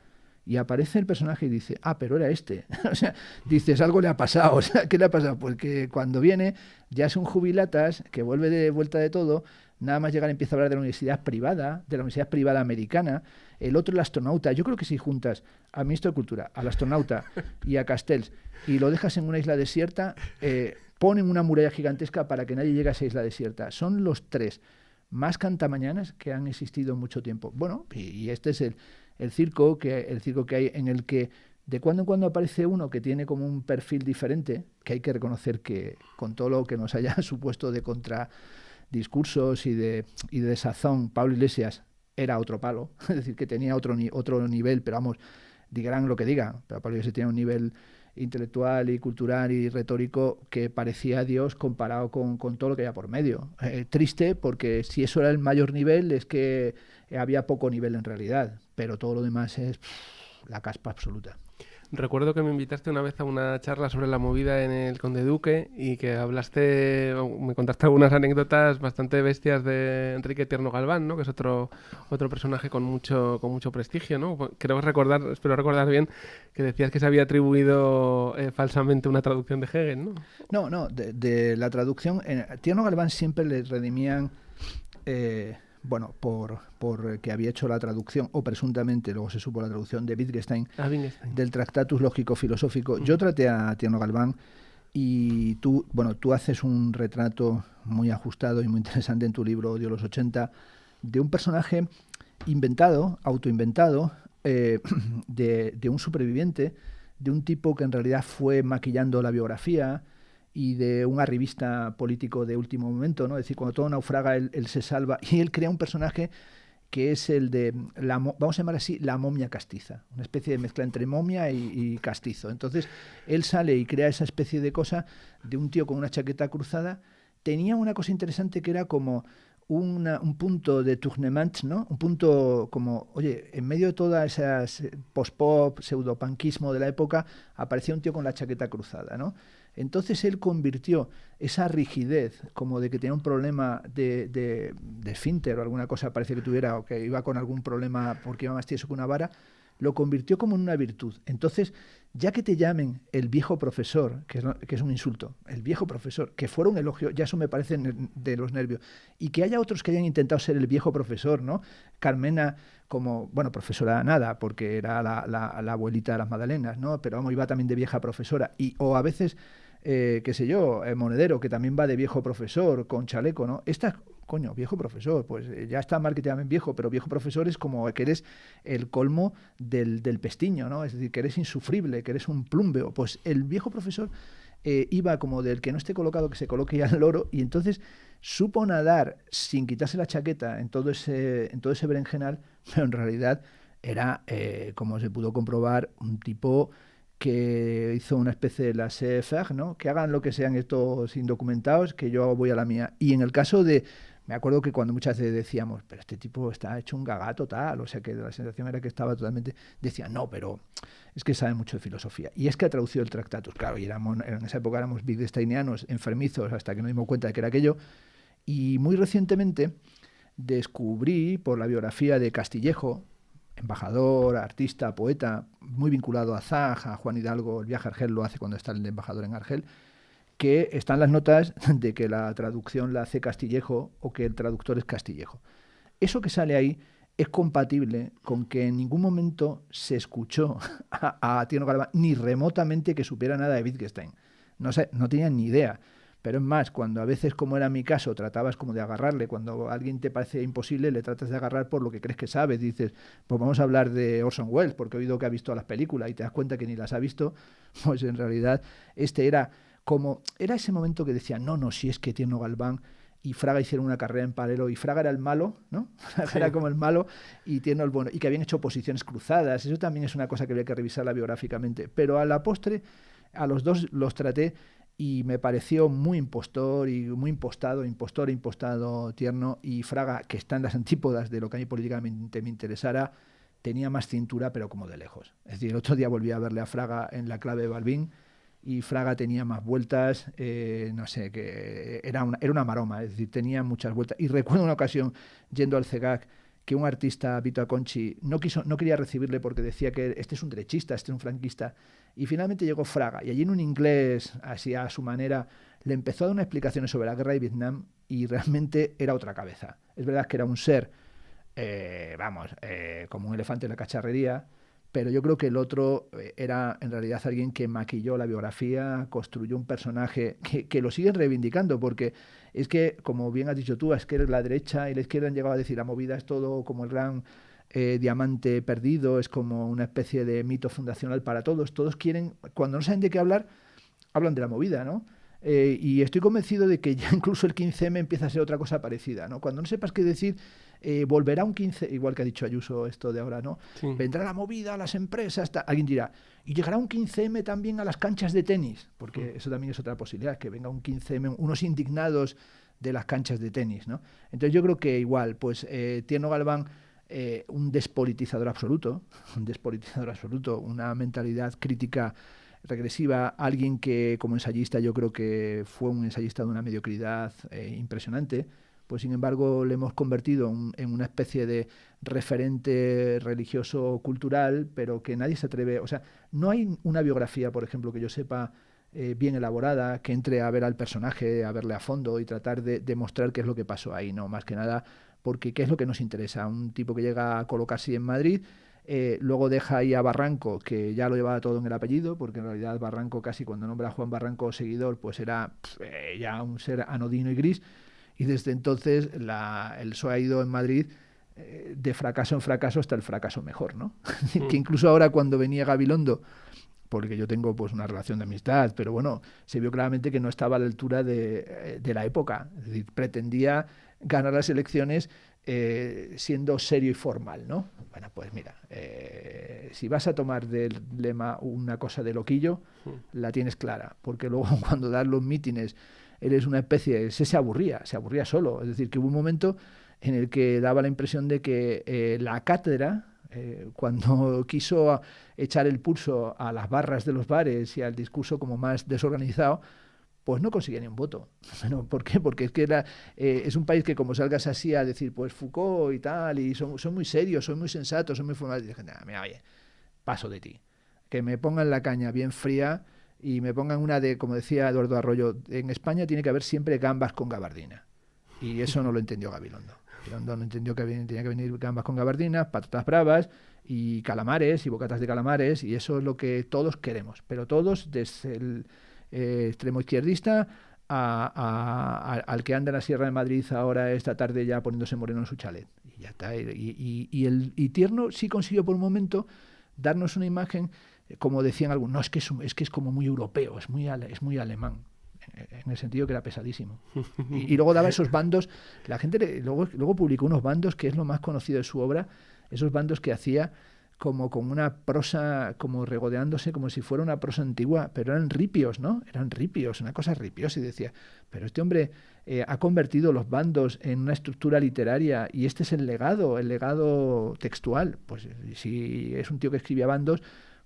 Speaker 2: Y aparece el personaje y dice, pero era este. O sea, dices, algo le ha pasado. O sea, ¿qué le ha pasado? Pues que cuando viene, ya es un jubilatas, que vuelve de vuelta de todo, nada más llegar empieza a hablar de la universidad privada americana, el otro el astronauta. Yo creo que si juntas al ministro de Cultura, al astronauta y a Castells, y lo dejas en una isla desierta, ponen una muralla gigantesca para que nadie llegue a esa isla desierta. Son los tres más cantamañanas que han existido en mucho tiempo. Bueno, y este es el circo que hay, en el que de cuando en cuando aparece uno que tiene como un perfil diferente, que hay que reconocer que con todo lo que nos haya supuesto de contradiscursos y de desazón, Pablo Iglesias era otro palo, es decir, que tenía otro nivel, pero vamos, digan lo que digan, pero Pablo Iglesias tenía un nivel intelectual y cultural y retórico que parecía Dios comparado con todo lo que había por medio. Triste, porque si eso era el mayor nivel, es que había poco nivel en realidad, pero todo lo demás es la caspa absoluta.
Speaker 1: Recuerdo que me invitaste una vez a una charla sobre la movida en el Conde Duque y que me contaste algunas anécdotas bastante bestias de Enrique Tierno Galván, ¿no? Que es otro personaje con mucho prestigio, ¿no? Espero recordar bien que decías que se había atribuido falsamente una traducción de Hegel, ¿no?
Speaker 2: No, de la traducción, Tierno Galván siempre le redimían por que había hecho la traducción, o presuntamente, luego se supo la traducción de Wittgenstein, del Tractatus Lógico-Filosófico. Yo traté a Tierno Galván y tú haces un retrato muy ajustado y muy interesante en tu libro Odio los 80, de un personaje autoinventado, de un superviviente, de un tipo que en realidad fue maquillando la biografía, y de un arribista político de último momento, ¿no? Es decir, cuando todo naufraga, él se salva, y él crea un personaje que es el de, vamos a llamar así, la momia castiza, una especie de mezcla entre momia y castizo. Entonces, él sale y crea esa especie de cosa de un tío con una chaqueta cruzada. Tenía una cosa interesante que era como un punto de tournement, ¿no? Un punto como, oye, en medio de toda esa post-pop, pseudopanquismo de la época, aparecía un tío con la chaqueta cruzada, ¿no? Entonces él convirtió esa rigidez, como de que tenía un problema de esfínter o alguna cosa parecía que tuviera, o que iba con algún problema porque iba más tieso que una vara, lo convirtió como en una virtud. Entonces, ya que te llamen el viejo profesor, que es un insulto, el viejo profesor, que fuera un elogio, ya eso me parece de los nervios. Y que haya otros que hayan intentado ser el viejo profesor, ¿no? Carmena como, profesora nada, porque era la abuelita de las magdalenas, ¿no? Pero vamos, iba también de vieja profesora. O a veces, qué sé yo, Monedero, que también va de viejo profesor, con chaleco, ¿no? Coño, viejo profesor, pues ya está mal que te llamen viejo, pero viejo profesor es como que eres el colmo del pestiño, ¿no? Es decir, que eres insufrible, que eres un plúmbeo. Pues el viejo profesor iba como del que no esté colocado, que se coloque ya al loro, y entonces supo nadar sin quitarse la chaqueta en todo ese berenjenal, pero en realidad era, como se pudo comprobar, un tipo que hizo una especie de laissez-faire, ¿no? Que hagan lo que sean estos indocumentados, que yo voy a la mía. Y en el caso de... Me acuerdo que cuando muchas veces decíamos, pero este tipo está hecho un gagato tal, o sea que la sensación era que estaba totalmente... Decían, no, pero es que sabe mucho de filosofía. Y es que ha traducido el Tractatus, claro, y en esa época éramos wittgensteinianos, enfermizos, hasta que nos dimos cuenta de que era aquello. Y muy recientemente descubrí, por la biografía de Castillejo, embajador, artista, poeta, muy vinculado a Zag, a Juan Hidalgo, el viaje a Argel lo hace cuando está el embajador en Argel, que están las notas de que la traducción la hace Castillejo o que el traductor es Castillejo. Eso que sale ahí es compatible con que en ningún momento se escuchó a Tierno Galván ni remotamente que supiera nada de Wittgenstein. No sé, no tenían ni idea. Pero es más, cuando a veces, como era mi caso, tratabas como de agarrarle, cuando a alguien te parece imposible, le tratas de agarrar por lo que crees que sabes. Dices, pues vamos a hablar de Orson Welles, porque he oído que ha visto las películas y te das cuenta que ni las ha visto. Pues en realidad era ese momento que decía, no, si es que Tierno Galván y Fraga hicieron una carrera en paralelo y Fraga era el malo, ¿no? Fraga
Speaker 1: Sí.
Speaker 2: era como el malo y Tierno el bueno, y que habían hecho posiciones cruzadas. Eso también es una cosa que había que revisarla biográficamente. Pero a la postre, a los dos los traté y me pareció muy impostor y muy impostado Tierno, y Fraga, que está en las antípodas de lo que a mí políticamente me interesara, tenía más cintura, pero como de lejos. Es decir, el otro día volví a verle a Fraga en La clave de Balbín y Fraga tenía más vueltas, no sé, que era una maroma, es decir, tenía muchas vueltas. Y recuerdo una ocasión, yendo al CEGAC, que un artista, Vito Aconchi, no quería recibirle porque decía que este es un derechista, este es un franquista, y finalmente llegó Fraga, y allí en un inglés, así a su manera, le empezó a dar unas explicaciones sobre la guerra de Vietnam, y realmente era otra cabeza. Es verdad que era un ser, como un elefante en la cacharrería, pero yo creo que el otro era en realidad alguien que maquilló la biografía, construyó un personaje que lo siguen reivindicando, porque es que, como bien has dicho tú, es que la derecha y la izquierda han llegado a decir la movida es todo como el gran diamante perdido, es como una especie de mito fundacional para todos. Todos quieren, cuando no saben de qué hablar, hablan de la movida, ¿no? Y estoy convencido de que ya incluso el 15M empieza a ser otra cosa parecida, ¿no? Cuando no sepas qué decir, volverá un 15, igual que ha dicho Ayuso esto de ahora, ¿no?
Speaker 1: Sí.
Speaker 2: Vendrá la movida a las empresas, alguien dirá, y llegará un 15M también a las canchas de tenis, porque eso también es otra posibilidad, que venga un 15M, unos indignados de las canchas de tenis, ¿no? Entonces yo creo que igual, pues Tierno Galván, un despolitizador absoluto, una mentalidad crítica regresiva, alguien que como ensayista yo creo que fue un ensayista de una mediocridad impresionante, pues sin embargo le hemos convertido en una especie de referente religioso cultural, pero que nadie se atreve, o sea, no hay una biografía, por ejemplo, que yo sepa bien elaborada, que entre a ver al personaje, a verle a fondo y tratar de demostrar qué es lo que pasó ahí, no, más que nada porque qué es lo que nos interesa, un tipo que llega a colocarse en Madrid, luego deja ahí a Barranco, que ya lo llevaba todo en el apellido, porque en realidad Barranco casi cuando nombra a Juan Barranco seguidor, pues era ya un ser anodino y gris, y desde entonces el PSOE ha ido en Madrid de fracaso en fracaso hasta el fracaso mejor, ¿no? Que incluso ahora cuando venía Gabilondo, porque yo tengo pues una relación de amistad, pero bueno, se vio claramente que no estaba a la altura de la época, es decir, pretendía ganar las elecciones siendo serio y formal, ¿no? Bueno, pues mira, si vas a tomar del lema una cosa de loquillo, la tienes clara, porque luego cuando das los mítines eres una especie, se aburría solo, es decir, que hubo un momento en el que daba la impresión de que la cátedra, cuando quiso echar el pulso a las barras de los bares y al discurso como más desorganizado, pues no conseguía ni un voto. Bueno, ¿por qué? Porque es que es un país que como salgas así a decir, pues Foucault y tal, y son muy serios, son muy sensatos, son muy formales, y dije, mira, oye, paso de ti. Que me pongan la caña bien fría y me pongan una de, como decía Eduardo Arroyo, en España tiene que haber siempre gambas con gabardina. Y eso no lo entendió Gabilondo. Gabilondo no entendió que tenía que venir gambas con gabardinas, patatas bravas y calamares y bocatas de calamares, y eso es lo que todos queremos, pero todos desde el extremo izquierdista al que anda en la Sierra de Madrid ahora esta tarde ya poniéndose moreno en su chalet. Y ya está. Y Tierno sí consiguió por un momento darnos una imagen, como decían algunos, no, es que es como muy europeo, es muy alemán, en el sentido que era pesadísimo. Y luego daba esos bandos, la gente luego publicó unos bandos que es lo más conocido de su obra, esos bandos que hacía como con una prosa, como regodeándose, como si fuera una prosa antigua, pero eran ripios, ¿no? Eran ripios, una cosa ripiosa, y decía, pero este hombre ha convertido los bandos en una estructura literaria, y este es el legado textual. Pues si es un tío que escribía bandos,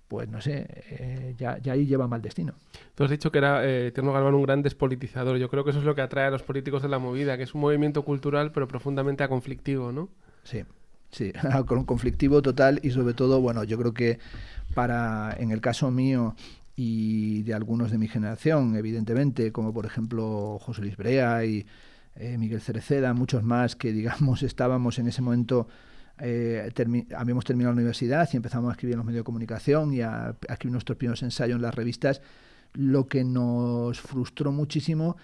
Speaker 2: pues no sé, ya ahí lleva mal destino.
Speaker 1: Tú has dicho que era Tierno Galván un gran despolitizador. Yo creo que eso es lo que atrae a los políticos de la movida, que es un movimiento cultural pero profundamente aconflictivo, ¿no?
Speaker 2: Sí, sí, conflictivo total y sobre todo, bueno, yo creo que en el caso mío y de algunos de mi generación, evidentemente, como por ejemplo José Luis Brea y Miguel Cereceda, muchos más que, digamos, estábamos en ese momento, habíamos terminado la universidad y empezamos a escribir en los medios de comunicación y a escribir nuestros primeros ensayos en las revistas. Lo que nos frustró muchísimo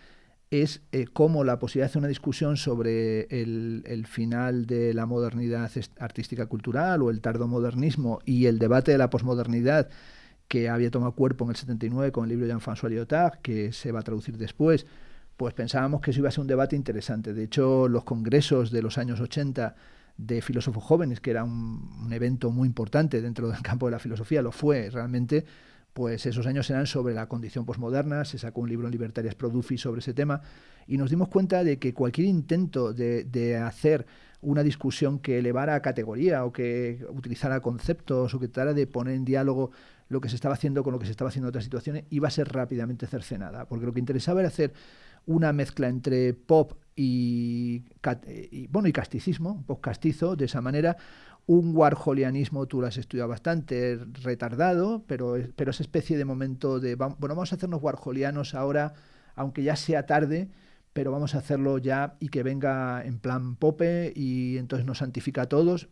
Speaker 2: es cómo la posibilidad de hacer una discusión sobre el final de la modernidad artística cultural o el tardomodernismo y el debate de la posmodernidad que había tomado cuerpo en el 79 con el libro de Jean-François Lyotard, que se va a traducir después, pues pensábamos que eso iba a ser un debate interesante. De hecho, los congresos de los años 80 de filósofos jóvenes, que era un evento muy importante dentro del campo de la filosofía, lo fue realmente, pues esos años eran sobre la condición posmoderna, se sacó un libro en Libertarias Produfi sobre ese tema y nos dimos cuenta de que cualquier intento de hacer una discusión que elevara a categoría o que utilizara conceptos o que tratara de poner en diálogo lo que se estaba haciendo con lo que se estaba haciendo en otras situaciones iba a ser rápidamente cercenada, porque lo que interesaba era hacer una mezcla entre pop y casticismo, un poco castizo, de esa manera, un warholianismo, tú lo has estudiado bastante, retardado, pero esa especie de momento de, bueno, vamos a hacernos warholianos ahora, aunque ya sea tarde, pero vamos a hacerlo ya y que venga en plan pope y entonces nos santifica a todos,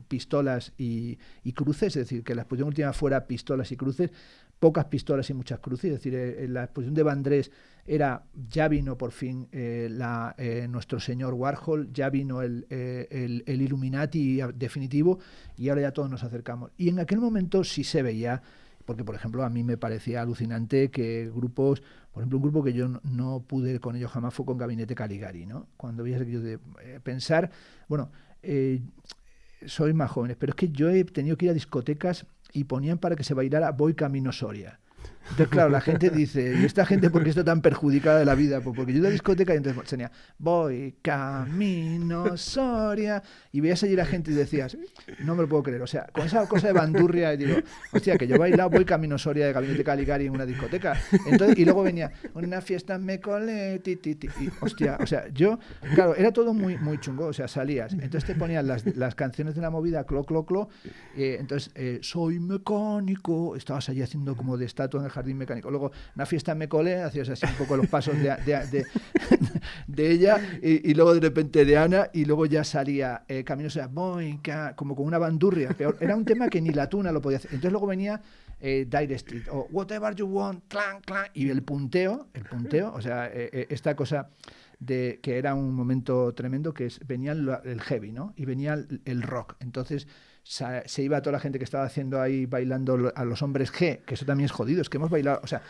Speaker 2: pistolas y cruces, es decir, que la exposición última fuera pistolas y cruces, pocas pistolas y muchas cruces, es decir, la exposición de Vandrés era, ya vino por fin nuestro señor Warhol, ya vino el Illuminati definitivo y ahora ya todos nos acercamos. Y en aquel momento sí se veía, porque por ejemplo a mí me parecía alucinante que grupos, por ejemplo un grupo que yo no pude con ellos jamás fue con Gabinete Caligari, ¿no? Cuando veías aquello de pensar, bueno, sois más jóvenes, pero es que yo he tenido que ir a discotecas y ponían para que se bailara Voy Camino Soria. Entonces, claro, la gente dice, ¿y esta gente por qué está tan perjudicada de la vida? Pues porque yo iba a la discoteca y entonces tenía Voy Camino Soria y veías allí la gente y decías, no me lo puedo creer, o sea, con esa cosa de bandurria y digo, hostia, que yo he bailado Voy Camino Soria de Gabinete Caligari en una discoteca. Entonces, y luego venía, una fiesta me colé, ti, y hostia, o sea, yo, claro, era todo muy, muy chungo, o sea, salías, entonces te ponían las canciones de la movida, clo, clo, clo, entonces, soy mecánico, estabas allí haciendo como de estatua en el jardín mecánico. Luego, una fiesta me colé, hacías así un poco los pasos de ella, y luego de repente de Ana, y luego ya salía Camino, o sea, como con una bandurria. Peor. Era un tema que ni la tuna lo podía hacer. Entonces luego venía Dire Street, o Whatever You Want, clan, clan, y el punteo, o sea, esta cosa de que era un momento tremendo, que venía el heavy, ¿no? Y venía el rock. Entonces se iba toda la gente que estaba haciendo ahí bailando a los hombres G, que eso también es jodido, es que hemos bailado, o sea,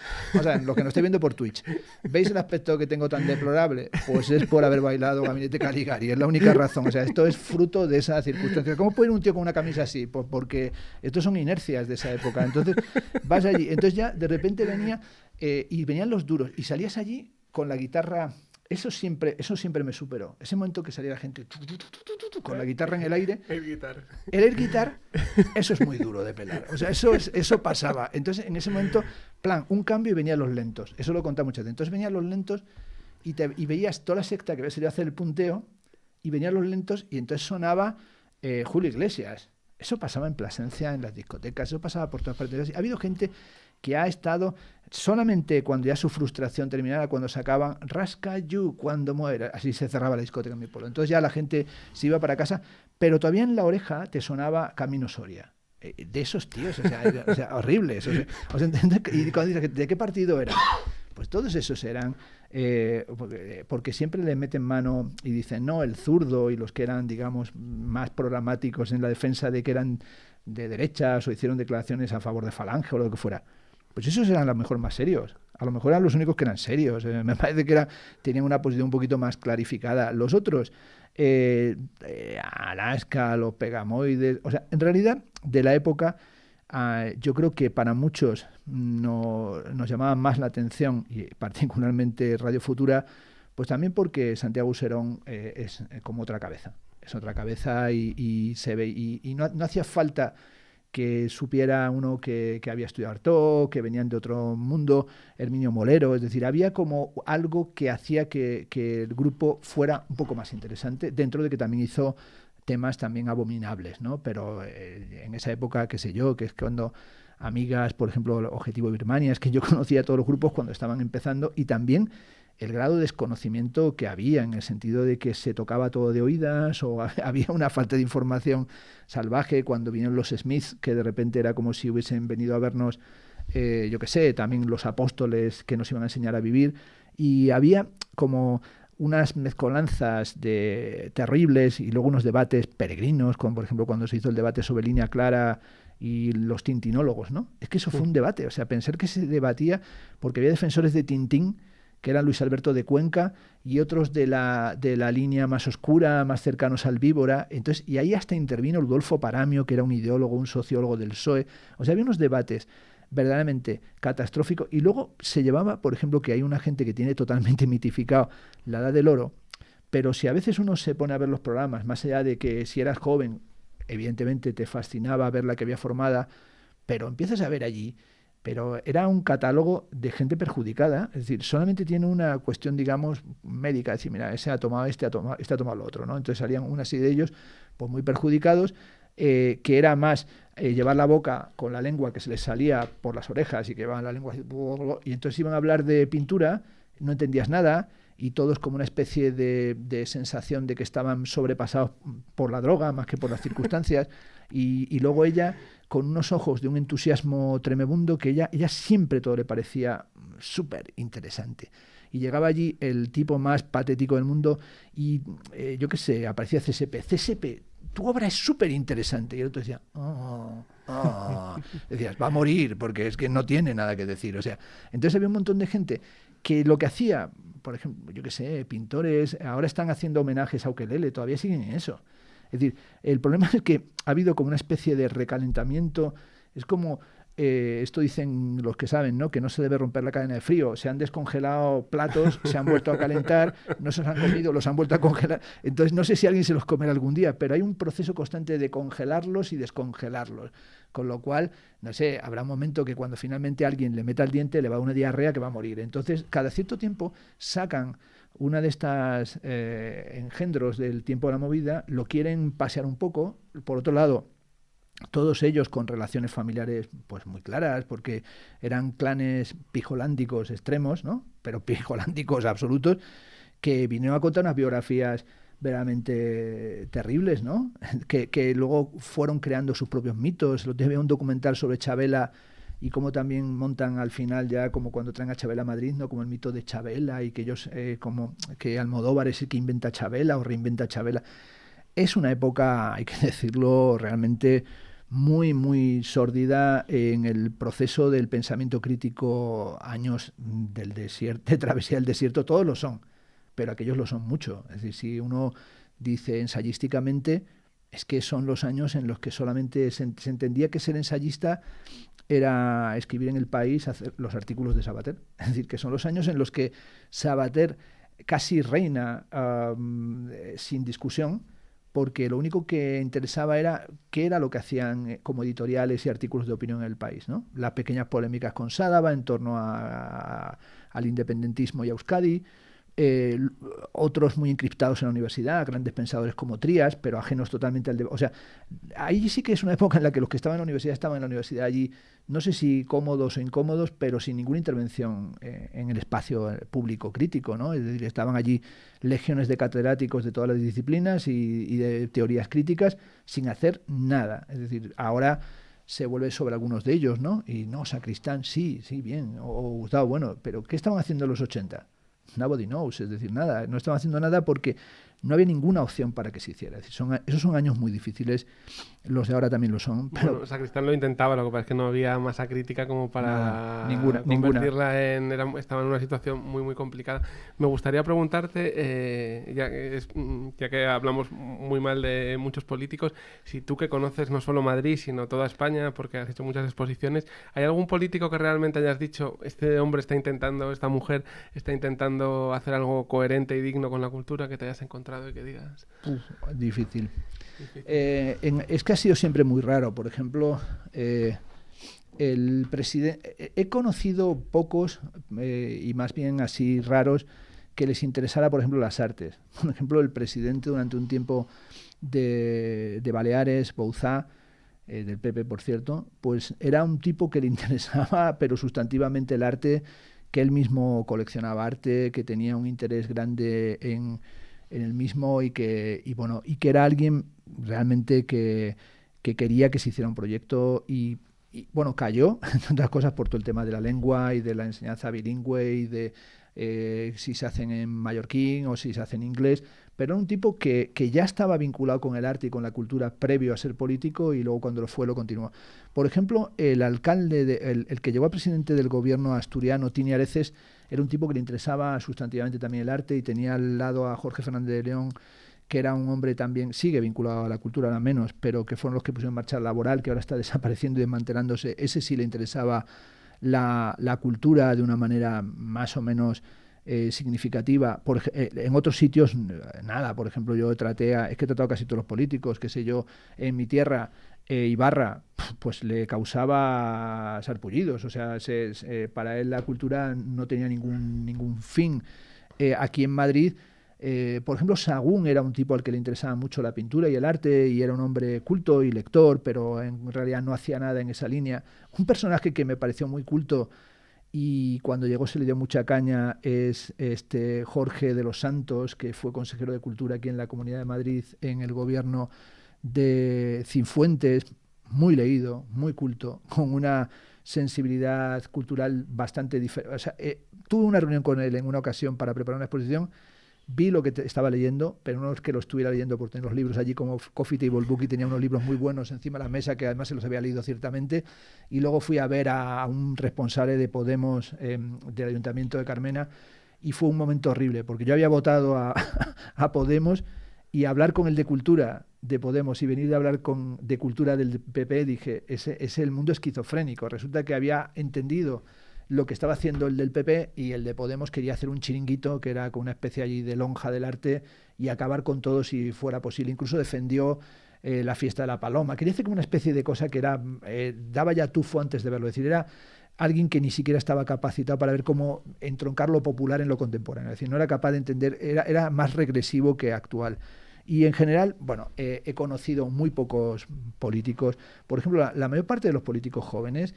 Speaker 2: lo que nos estáis viendo por Twitch, ¿veis el aspecto que tengo tan deplorable? Pues es por haber bailado Gabinete Caligari, es la única razón, o sea, esto es fruto de esa circunstancia. ¿Cómo puede ir un tío con una camisa así? Pues porque estos son inercias de esa época, entonces vas allí, entonces ya de repente venía y venían los duros y salías allí con la guitarra. Eso siempre me superó. Ese momento que salía la gente con la guitarra en el aire. El air guitar, eso es muy duro de pelar. O sea, eso pasaba. Entonces, en ese momento, un cambio y venían los lentos. Eso lo contaba mucho. Entonces venían los lentos y veías toda la secta que había salido a hacer el punteo y venían los lentos y entonces sonaba Julio Iglesias. Eso pasaba en Plasencia, en las discotecas, eso pasaba por todas partes. Ha habido gente que ha estado solamente cuando ya su frustración terminara, cuando sacaban Rasca You, cuando muera, así se cerraba la discoteca en mi pueblo. Entonces ya la gente se iba para casa, pero todavía en la oreja te sonaba Camino Soria. De esos tíos, o sea horrible. Eso, o sea, y cuando dices, ¿de qué partido era? Pues todos esos eran, porque siempre le meten mano y dicen, no, el zurdo y los que eran, digamos, más programáticos en la defensa de que eran de derechas o hicieron declaraciones a favor de Falange o lo que fuera. Pues esos eran a lo mejor más serios. A lo mejor eran los únicos que eran serios. Me parece que tenían una posición un poquito más clarificada. Los otros, Alaska, los Pegamoides... O sea, en realidad, de la época, yo creo que para muchos nos llamaban más la atención, y particularmente Radio Futura, pues también porque Santiago Userón es como otra cabeza. Es otra cabeza y se ve... Y no hacía falta que supiera uno que había estudiado Artaud, que venían de otro mundo, Herminio Molero, es decir, había como algo que hacía que el grupo fuera un poco más interesante, dentro de que también hizo temas también abominables, ¿no? Pero en esa época, qué sé yo, que es cuando Amigas, por ejemplo, Objetivo Birmania, es que yo conocía a todos los grupos cuando estaban empezando, y también el grado de desconocimiento que había, en el sentido de que se tocaba todo de oídas, o había una falta de información salvaje cuando vinieron los Smiths, que de repente era como si hubiesen venido a vernos, yo qué sé, también los apóstoles que nos iban a enseñar a vivir, y había como unas mezcolanzas de terribles y luego unos debates peregrinos, como por ejemplo cuando se hizo el debate sobre Línea Clara y los tintinólogos, ¿no? Es que eso fue un debate, o sea, pensar que se debatía porque había defensores de Tintín, que eran Luis Alberto de Cuenca, y otros de la línea más oscura, más cercanos al Víbora. Entonces, y ahí hasta intervino Rudolfo Paramio, que era un ideólogo, un sociólogo del PSOE. O sea, había unos debates verdaderamente catastróficos. Y luego se llevaba, por ejemplo, que hay una gente que tiene totalmente mitificado la edad del oro, pero si a veces uno se pone a ver los programas, más allá de que si eras joven, evidentemente te fascinaba ver la que había formada, pero empiezas a ver allí, pero era un catálogo de gente perjudicada, es decir, solamente tiene una cuestión, digamos, médica, es decir, mira, ese ha tomado, este ha tomado lo otro, ¿no? Entonces salían una serie de ellos, pues muy perjudicados, que era más llevar la boca con la lengua que se les salía por las orejas y que llevaban la lengua así, y entonces iban a hablar de pintura, no entendías nada, y todos como una especie de sensación de que estaban sobrepasados por la droga más que por las circunstancias, y luego ella con unos ojos de un entusiasmo tremebundo, que ella siempre todo le parecía súper interesante. Y llegaba allí el tipo más patético del mundo y, yo qué sé, aparecía CSP, tu obra es súper interesante. Y el otro decía, decías, va a morir porque es que no tiene nada que decir. O sea, entonces había un montón de gente que lo que hacía, por ejemplo, yo qué sé, pintores, ahora están haciendo homenajes a Ukelele, todavía siguen en eso. Es decir, el problema es que ha habido como una especie de recalentamiento, es como, esto dicen los que saben, ¿no? Que no se debe romper la cadena de frío, se han descongelado platos, se han vuelto a calentar, no se los han comido, los han vuelto a congelar, entonces no sé si alguien se los comerá algún día, pero hay un proceso constante de congelarlos y descongelarlos, con lo cual, no sé, habrá un momento que cuando finalmente alguien le meta el diente le va a una diarrea que va a morir, entonces cada cierto tiempo sacan una de estas engendros del tiempo de la movida, lo quieren pasear un poco. Por otro lado, todos ellos con relaciones familiares pues muy claras, porque eran clanes pijolándicos extremos, ¿no? Pero pijolándicos absolutos, que vinieron a contar unas biografías verdaderamente terribles, ¿no? Que luego fueron creando sus propios mitos. Lo había un documental sobre Chabela y cómo también montan al final, ya como cuando traen a Chabela a Madrid, ¿no? Como el mito de Chabela, y que ellos, como que Almodóvar es el que inventa Chabela o reinventa Chabela. Es una época, hay que decirlo, realmente muy, muy sórdida en el proceso del pensamiento crítico. Años del desierto, de travesía del desierto, todos lo son, pero aquellos lo son mucho. Es decir, si uno dice ensayísticamente, es que son los años en los que solamente se entendía que ser ensayista era escribir en El País, hacer los artículos de Sabater. Es decir, que son los años en los que Sabater casi reina sin discusión, porque lo único que interesaba era qué era lo que hacían como editoriales y artículos de opinión en El País, ¿no? Las pequeñas polémicas con Sádava en torno al independentismo y a Euskadi, otros muy encriptados en la universidad, grandes pensadores como Trías, pero ajenos totalmente al debate. O sea, ahí sí que es una época en la que los que estaban en la universidad estaban en la universidad allí, no sé si cómodos o incómodos, pero sin ninguna intervención en el espacio público crítico, ¿no? Es decir, estaban allí legiones de catedráticos de todas las disciplinas y de teorías críticas sin hacer nada. Es decir, ahora se vuelve sobre algunos de ellos, ¿no? Y no, Sacristán, sí, bien, o Gustavo, bueno, pero ¿qué estaban haciendo en los 80? Nobody knows, es decir, nada, no estaban haciendo nada porque no había ninguna opción para que se hiciera. Es decir, esos son años muy difíciles, los de ahora también lo son. Pero
Speaker 1: bueno, Sacristán lo intentaba, lo que pasa es que no había masa crítica como para
Speaker 2: ninguna.
Speaker 1: Estaba en una situación muy, muy complicada. Me gustaría preguntarte, ya que hablamos muy mal de muchos políticos, si tú que conoces no solo Madrid, sino toda España, porque has hecho muchas exposiciones, ¿hay algún político que realmente hayas dicho, este hombre está intentando, esta mujer está intentando hacer algo coherente y digno con la cultura, que te hayas encontrado y que digas?
Speaker 2: Difícil. Es que ha sido siempre muy raro. Por ejemplo, el presidente, he conocido pocos y más bien así raros que les interesara, por ejemplo, las artes. Por ejemplo, el presidente durante un tiempo de Baleares, Bouzá, del PP, por cierto, pues era un tipo que le interesaba, pero sustantivamente el arte, que él mismo coleccionaba arte, que tenía un interés grande en el mismo y que era alguien realmente que quería que se hiciera un proyecto y bueno, cayó, entre otras cosas, por todo el tema de la lengua y de la enseñanza bilingüe y de si se hacen en mallorquín o si se hace en inglés, pero era un tipo que ya estaba vinculado con el arte y con la cultura previo a ser político y luego cuando lo fue lo continuó. Por ejemplo, el alcalde, el que llegó a presidente del gobierno asturiano, Tini Areces, era un tipo que le interesaba sustantivamente también el arte y tenía al lado a Jorge Fernández de León, que era un hombre también, sigue vinculado a la cultura, ahora menos, pero que fueron los que pusieron en marcha Laboral, que ahora está desapareciendo y desmantelándose. Ese sí le interesaba la cultura de una manera más o menos significativa. En otros sitios, nada. Por ejemplo, es que he tratado casi todos los políticos, qué sé yo, en mi tierra, Ibarra, pues le causaba sarpullidos. O sea, para él la cultura no tenía ningún fin. Aquí en Madrid, por ejemplo, Sagún era un tipo al que le interesaba mucho la pintura y el arte y era un hombre culto y lector, pero en realidad no hacía nada en esa línea. Un personaje que me pareció muy culto y cuando llegó se le dio mucha caña es Jorge de los Santos, que fue consejero de Cultura aquí en la Comunidad de Madrid en el gobierno de Cifuentes, muy leído, muy culto, con una sensibilidad cultural bastante diferente. O sea, tuve una reunión con él en una ocasión para preparar una exposición. Vi lo que estaba leyendo, pero no es que lo estuviera leyendo por tener los libros allí como Coffee Table Book y tenía unos libros muy buenos encima de la mesa que además se los había leído ciertamente y luego fui a ver a un responsable de Podemos del Ayuntamiento de Carmena y fue un momento horrible porque yo había votado a Podemos y hablar con el de Cultura de Podemos y venir a hablar de Cultura del PP dije, ese es el mundo esquizofrénico. Resulta que había entendido lo que estaba haciendo el del PP y el de Podemos quería hacer un chiringuito que era con una especie allí de lonja del arte y acabar con todo si fuera posible. Incluso defendió la fiesta de la paloma. Quería hacer como una especie de cosa que era daba ya tufo antes de verlo. Es decir, era alguien que ni siquiera estaba capacitado para ver cómo entroncar lo popular en lo contemporáneo. Es decir, no era capaz de entender, era más regresivo que actual. Y en general, bueno, he conocido muy pocos políticos. Por ejemplo, la mayor parte de los políticos jóvenes,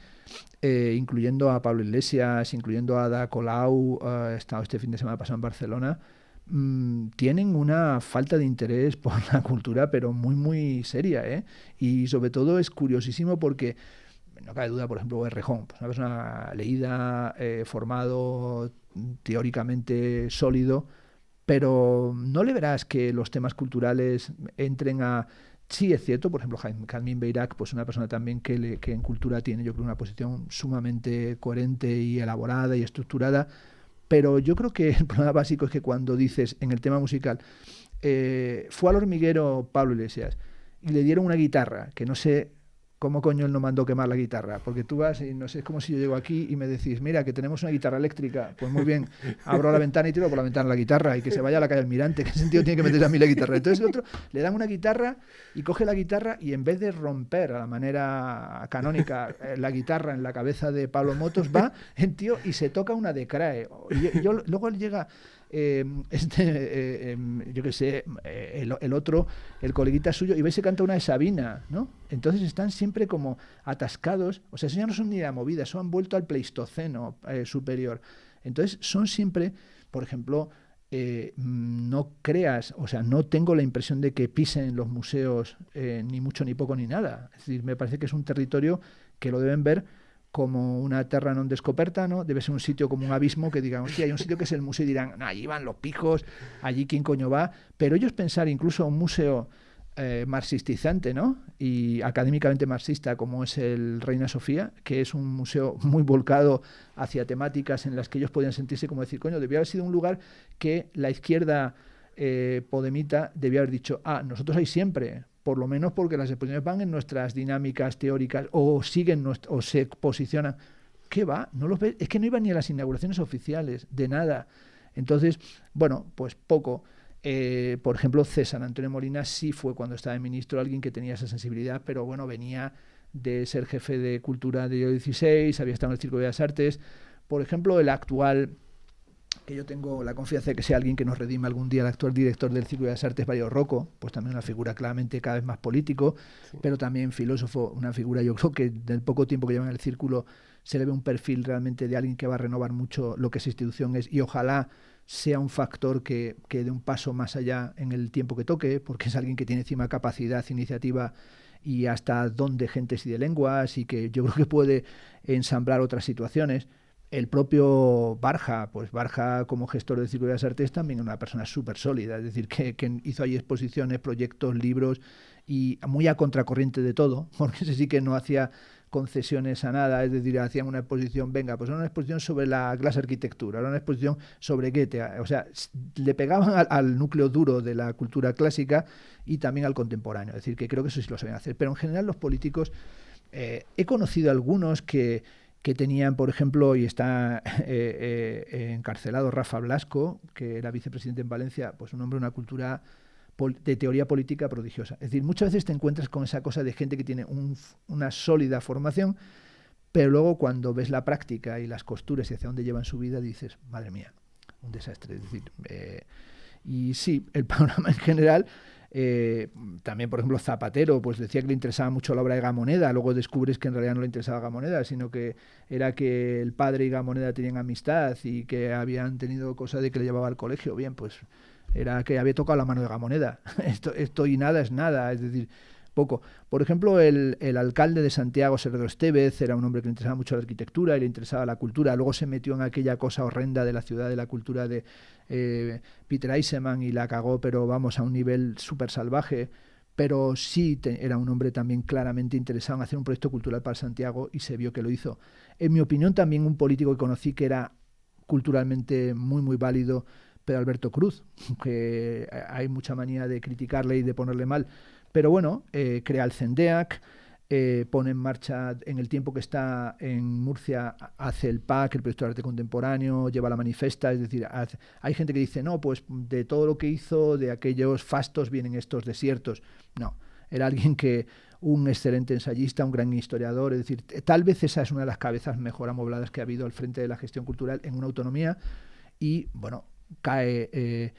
Speaker 2: incluyendo a Pablo Iglesias, incluyendo a Ada Colau, he estado este fin de semana pasado en Barcelona, tienen una falta de interés por la cultura, pero muy, muy seria, ¿eh? Y sobre todo es curiosísimo porque no cabe duda, por ejemplo, Errejón, pues una persona leída, formado, teóricamente sólido, pero no le verás que los temas culturales entren a... Sí, es cierto, por ejemplo, Jazmín Beirak, pues una persona también que en cultura tiene, yo creo, una posición sumamente coherente y elaborada y estructurada, pero yo creo que el problema básico es que cuando dices en el tema musical, fue al hormiguero Pablo Iglesias y le dieron una guitarra, que no sé cómo coño él no mandó quemar la guitarra, porque tú vas y no sé, es como si yo llego aquí y me decís, mira, que tenemos una guitarra eléctrica, pues muy bien, abro la ventana y tiro por la ventana la guitarra y que se vaya a la calle Almirante, ¿qué sentido tiene que meter a mí la guitarra? Entonces el otro le dan una guitarra y coge la guitarra y en vez de romper a la manera canónica la guitarra en la cabeza de Pablo Motos, va el tío y se toca una de Crae. Luego él llega... yo qué sé, el otro, el coleguita suyo, y veis que canta una de Sabina, ¿no? Entonces están siempre como atascados, o sea, eso ya no son ni la movida, eso han vuelto al Pleistoceno superior. Entonces son siempre, por ejemplo, no creas, o sea, no tengo la impresión de que pisen los museos ni mucho, ni poco, ni nada. Es decir, me parece que es un territorio que lo deben ver como una terra non descoperta, ¿no? Debe ser un sitio como un abismo que digan, hostia, hay un sitio que es el museo y dirán, no, allí van los pijos, allí quién coño va, pero ellos pensar incluso un museo marxistizante, ¿no? Y académicamente marxista como es el Reina Sofía, que es un museo muy volcado hacia temáticas en las que ellos podían sentirse como decir, coño, debía haber sido un lugar que la izquierda podemita debía haber dicho, nosotros ahí siempre, por lo menos porque las exposiciones van en nuestras dinámicas teóricas o siguen o se posicionan. ¿Qué va? No los ves, es que no iban ni a las inauguraciones oficiales, de nada. Entonces, bueno, pues poco. Por ejemplo, César Antonio Molina sí fue cuando estaba de ministro alguien que tenía esa sensibilidad, pero bueno, venía de ser jefe de cultura de Yo 16, había estado en el Círculo de las Artes. Por ejemplo, el actual que yo tengo la confianza de que sea alguien que nos redime algún día, el actual director del Círculo de las Artes, Mario Rocco, pues también una figura claramente cada vez más político,
Speaker 1: Sí.
Speaker 2: pero también filósofo, una figura, yo creo que del poco tiempo que lleva en el Círculo se le ve un perfil realmente de alguien que va a renovar mucho lo que esa institución es, y ojalá sea un factor que dé un paso más allá en el tiempo que toque, porque es alguien que tiene encima capacidad, iniciativa y hasta don de gentes y de lenguas, y que yo creo que puede ensamblar otras situaciones. El propio Barja, pues Barja como gestor del Círculo de las Artes también es una persona súper sólida, es decir, que hizo ahí exposiciones, proyectos, libros, y muy a contracorriente de todo, porque ese sí que no hacía concesiones a nada, es decir, hacían una exposición, venga, pues era una exposición sobre la clase arquitectura, era una exposición sobre Goethe, o sea, le pegaban al núcleo duro de la cultura clásica y también al contemporáneo, es decir, que creo que eso sí lo saben hacer, pero en general los políticos, he conocido algunos que tenían, por ejemplo, y está encarcelado Rafa Blasco, que era vicepresidente en Valencia, pues un hombre de una cultura de teoría política prodigiosa. Es decir, muchas veces te encuentras con esa cosa de gente que tiene una sólida formación, pero luego cuando ves la práctica y las costuras y hacia dónde llevan su vida, dices, madre mía, un desastre. Es decir, y sí, el panorama en general. También, por ejemplo, Zapatero, pues decía que le interesaba mucho la obra de Gamoneda, luego descubres que en realidad no le interesaba Gamoneda, sino que era que el padre y Gamoneda tenían amistad y que habían tenido cosa de que le llevaba al colegio. Bien, pues era que había tocado la mano de Gamoneda. Esto y nada es nada, es decir, poco. Por ejemplo, el alcalde de Santiago, Sergio Estevez, era un hombre que le interesaba mucho la arquitectura y le interesaba la cultura. Luego se metió en aquella cosa horrenda de la ciudad de la cultura de Peter Eisenman y la cagó, pero vamos, a un nivel súper salvaje. Pero sí era un hombre también claramente interesado en hacer un proyecto cultural para Santiago y se vio que lo hizo. En mi opinión, también un político que conocí que era culturalmente muy, muy válido, Pedro Alberto Cruz, que hay mucha manía de criticarle y de ponerle mal. Pero bueno, crea el CENDEAC, pone en marcha, en el tiempo que está en Murcia, hace el PAC, el Proyecto de Arte Contemporáneo, lleva la manifesta, es decir, hay gente que dice, no, pues de todo lo que hizo, de aquellos fastos vienen estos desiertos. No, era alguien que, un excelente ensayista, un gran historiador, es decir, tal vez esa es una de las cabezas mejor amobladas que ha habido al frente de la gestión cultural en una autonomía y, bueno, cae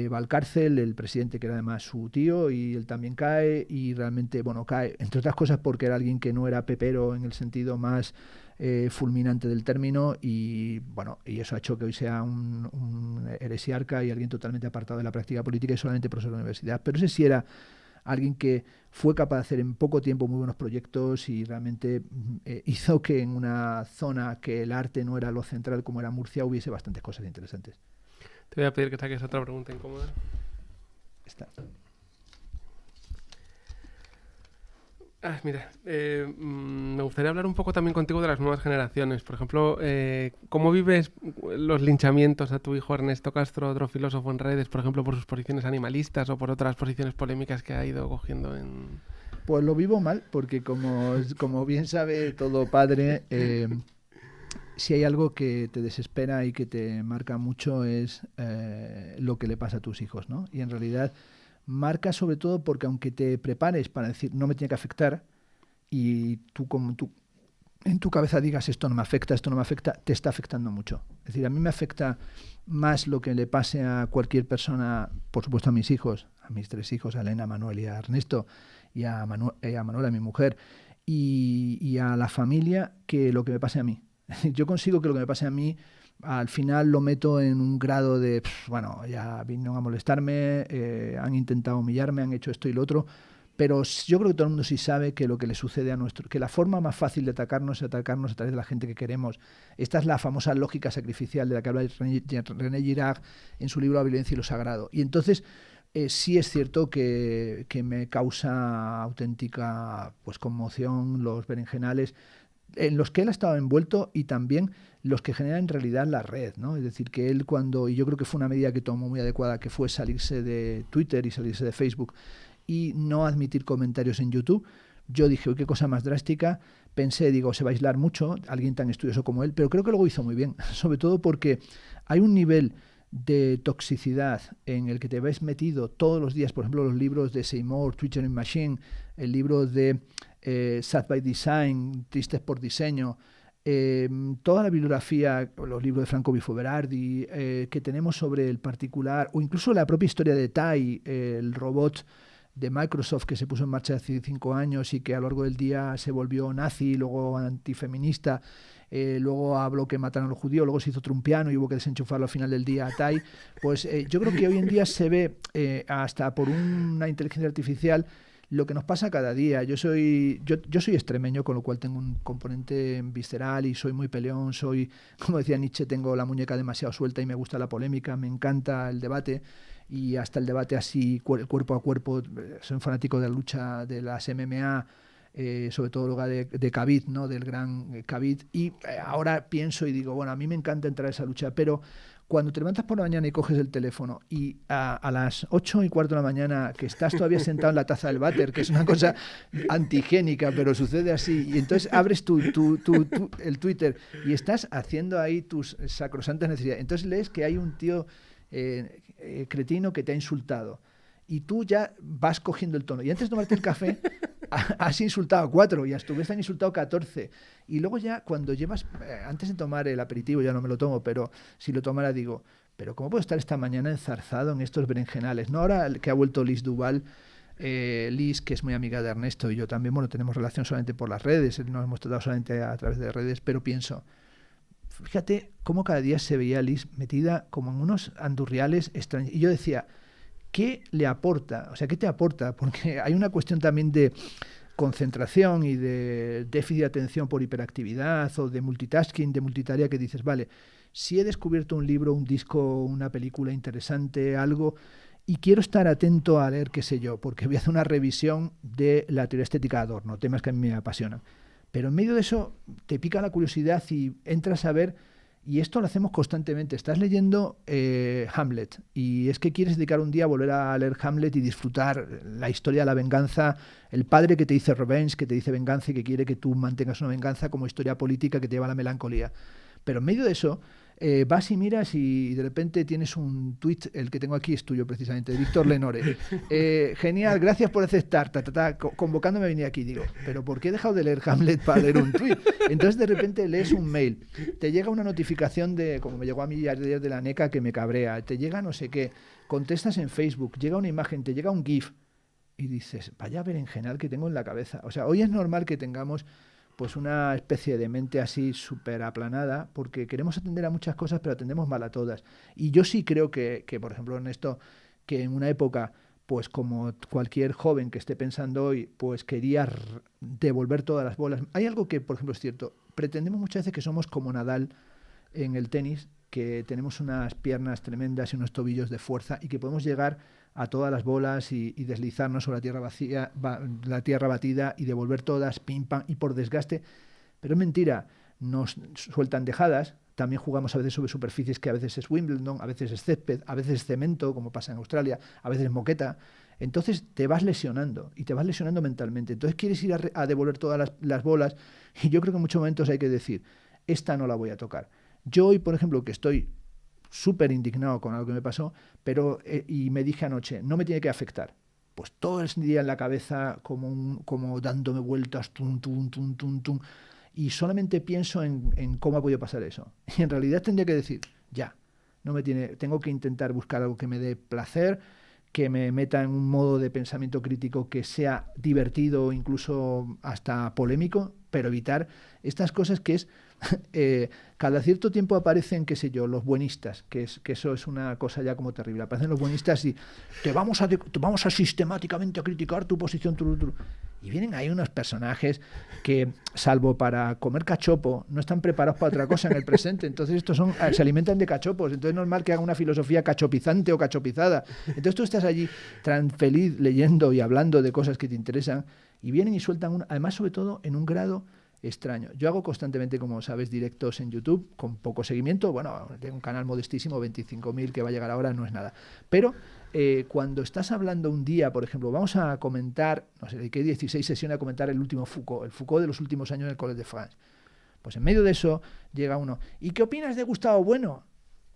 Speaker 2: Valcárcel, el presidente que era además su tío, y él también cae, y realmente, bueno, cae, entre otras cosas porque era alguien que no era pepero en el sentido más fulminante del término, y bueno, y eso ha hecho que hoy sea un heresiarca y alguien totalmente apartado de la práctica política y solamente profesor de la universidad. Pero ese sí era alguien que fue capaz de hacer en poco tiempo muy buenos proyectos y realmente hizo que en una zona que el arte no era lo central como era Murcia hubiese bastantes cosas interesantes.
Speaker 1: Te voy a pedir que saques otra pregunta incómoda.
Speaker 2: Está.
Speaker 1: Mira, me gustaría hablar un poco también contigo de las nuevas generaciones. Por ejemplo, ¿cómo vives los linchamientos a tu hijo Ernesto Castro, otro filósofo en redes, por ejemplo, por sus posiciones animalistas o por otras posiciones polémicas que ha ido cogiendo en...
Speaker 2: Pues lo vivo mal, porque como bien sabe todo padre, si hay algo que te desespera y que te marca mucho es lo que le pasa a tus hijos, ¿no? Y en realidad marca sobre todo porque aunque te prepares para decir no me tiene que afectar y tú en tu cabeza digas esto no me afecta, te está afectando mucho. Es decir, a mí me afecta más lo que le pase a cualquier persona, por supuesto a mis hijos, a mis 3 hijos, a Elena, a Manuel y a Ernesto, y a Manuel, a mi mujer, y a la familia, que lo que me pase a mí. Yo consigo que lo que me pase a mí al final lo meto en un grado de, bueno, ya vinieron a molestarme, han intentado humillarme, han hecho esto y lo otro, pero yo creo que todo el mundo sí sabe que lo que le sucede a nuestro, que la forma más fácil de atacarnos es atacarnos a través de la gente que queremos. Esta es la famosa lógica sacrificial de la que habla René Girard en su libro La violencia y lo sagrado. Y entonces sí es cierto que me causa auténtica pues conmoción los berenjenales en los que él ha estado envuelto y también los que generan en realidad la red, ¿no? Es decir, que él y yo creo que fue una medida que tomó muy adecuada, que fue salirse de Twitter y salirse de Facebook y no admitir comentarios en YouTube. Yo dije, uy, qué cosa más drástica. Pensé, digo, se va a aislar mucho, alguien tan estudioso como él, pero creo que luego hizo muy bien, sobre todo porque hay un nivel de toxicidad en el que te ves metido todos los días, por ejemplo, los libros de Seymour, Twittering Machine, el libro de Sad by Design, Tristes por Diseño, toda la bibliografía, los libros de Franco Bifo Berardi, que tenemos sobre el particular, o incluso la propia historia de Tai, el robot de Microsoft que se puso en marcha hace 5 años y que a lo largo del día se volvió nazi, luego antifeminista, luego habló que mataron a los judíos, luego se hizo trumpiano y hubo que desenchufarlo al final del día a Tai. Pues yo creo que hoy en día se ve hasta por una inteligencia artificial lo que nos pasa cada día. Yo soy extremeño, con lo cual tengo un componente visceral y soy muy peleón, como decía Nietzsche, tengo la muñeca demasiado suelta y me gusta la polémica, me encanta el debate y hasta el debate así cuerpo a cuerpo. Soy un fanático de la lucha de las MMA, sobre todo luego de Khabib, ¿no? Del gran Khabib, y ahora pienso y digo, bueno, a mí me encanta entrar a esa lucha, pero cuando te levantas por la mañana y coges el teléfono y a las 8:15 de la mañana que estás todavía sentado en la taza del váter, que es una cosa antihigiénica, pero sucede así, y entonces abres el Twitter y estás haciendo ahí tus sacrosantas necesidades, entonces lees que hay un tío cretino que te ha insultado y tú ya vas cogiendo el tono y antes de tomarte el café has insultado a 4 y a tu vez te han insultado 14 y luego ya cuando llevas antes de tomar el aperitivo, ya no me lo tomo, pero si lo tomara digo, pero ¿cómo puedo estar esta mañana enzarzado en estos berenjenales? No, ahora que ha vuelto Liz Duval, Liz, que es muy amiga de Ernesto y yo también, bueno, tenemos relación solamente por las redes, nos hemos tratado solamente a través de redes, pero pienso, fíjate cómo cada día se veía a Liz metida como en unos andurriales extraños. Y yo decía, ¿qué le aporta? O sea, ¿qué te aporta? Porque hay una cuestión también de concentración y de déficit de atención por hiperactividad o de multitasking, de multitarea, que dices, vale, si he descubierto un libro, un disco, una película interesante, algo, y quiero estar atento a leer, qué sé yo, porque voy a hacer una revisión de la teoría estética de Adorno, temas que a mí me apasionan. Pero en medio de eso te pica la curiosidad y entras a ver, y esto lo hacemos constantemente. Estás leyendo Hamlet y es que quieres dedicar un día a volver a leer Hamlet y disfrutar la historia de la venganza, el padre que te dice revenge, que te dice venganza y que quiere que tú mantengas una venganza como historia política que te lleva a la melancolía. Pero en medio de eso vas y miras y de repente tienes un tuit, el que tengo aquí es tuyo precisamente, de Víctor Lenore. Genial, gracias por aceptar, convocándome a venir aquí. Digo, ¿pero por qué he dejado de leer Hamlet para leer un tuit? Entonces de repente lees un mail, te llega una notificación de, como me llegó a mí ayer de la NECA que me cabrea, te llega no sé qué, contestas en Facebook, llega una imagen, te llega un GIF y dices, vaya berenjenal que tengo en la cabeza. O sea, hoy es normal que tengamos pues una especie de mente así súper aplanada, porque queremos atender a muchas cosas, pero atendemos mal a todas. Y yo sí creo que por ejemplo, en esto, que en una época, pues como cualquier joven que esté pensando hoy, pues quería devolver todas las bolas. Hay algo que, por ejemplo, es cierto. Pretendemos muchas veces que somos como Nadal en el tenis, que tenemos unas piernas tremendas y unos tobillos de fuerza y que podemos llegar a todas las bolas y deslizarnos sobre la tierra batida y devolver todas, pim, pam, y por desgaste. Pero es mentira, nos sueltan dejadas, también jugamos a veces sobre superficies que a veces es Wimbledon, a veces es césped, a veces es cemento, como pasa en Australia, a veces es moqueta. Entonces te vas lesionando y te vas lesionando mentalmente. Entonces quieres ir a devolver todas las bolas y yo creo que en muchos momentos hay que decir, esta no la voy a tocar. Yo hoy, por ejemplo, que estoy súper indignado con algo que me pasó, pero y me dije anoche, no me tiene que afectar. Pues todo el día en la cabeza como dándome vueltas, tum, tum, tum, tum, tum, y solamente pienso en cómo ha podido pasar eso. Y en realidad tendría que decir, ya, tengo que intentar buscar algo que me dé placer, que me meta en un modo de pensamiento crítico que sea divertido, incluso hasta polémico, pero evitar estas cosas que es cada cierto tiempo aparecen, qué sé yo, los buenistas, que eso es una cosa ya como terrible. Aparecen los buenistas y te vamos a sistemáticamente a criticar tu posición. Y vienen ahí unos personajes que, salvo para comer cachopo, no están preparados para otra cosa en el presente. Entonces estos se alimentan de cachopos. Entonces es normal que hagan una filosofía cachopizante o cachopizada. Entonces tú estás allí tan feliz leyendo y hablando de cosas que te interesan y vienen y sueltan, además sobre todo en un grado extraño. Yo hago constantemente, como sabes, directos en YouTube con poco seguimiento. Bueno, tengo un canal modestísimo, 25.000 que va a llegar ahora, no es nada. Pero cuando estás hablando un día, por ejemplo, vamos a comentar, no sé, dediqué 16 sesiones a comentar el último Foucault, el Foucault de los últimos años en el Collège de France. Pues en medio de eso llega uno, ¿y qué opinas de Gustavo Bueno?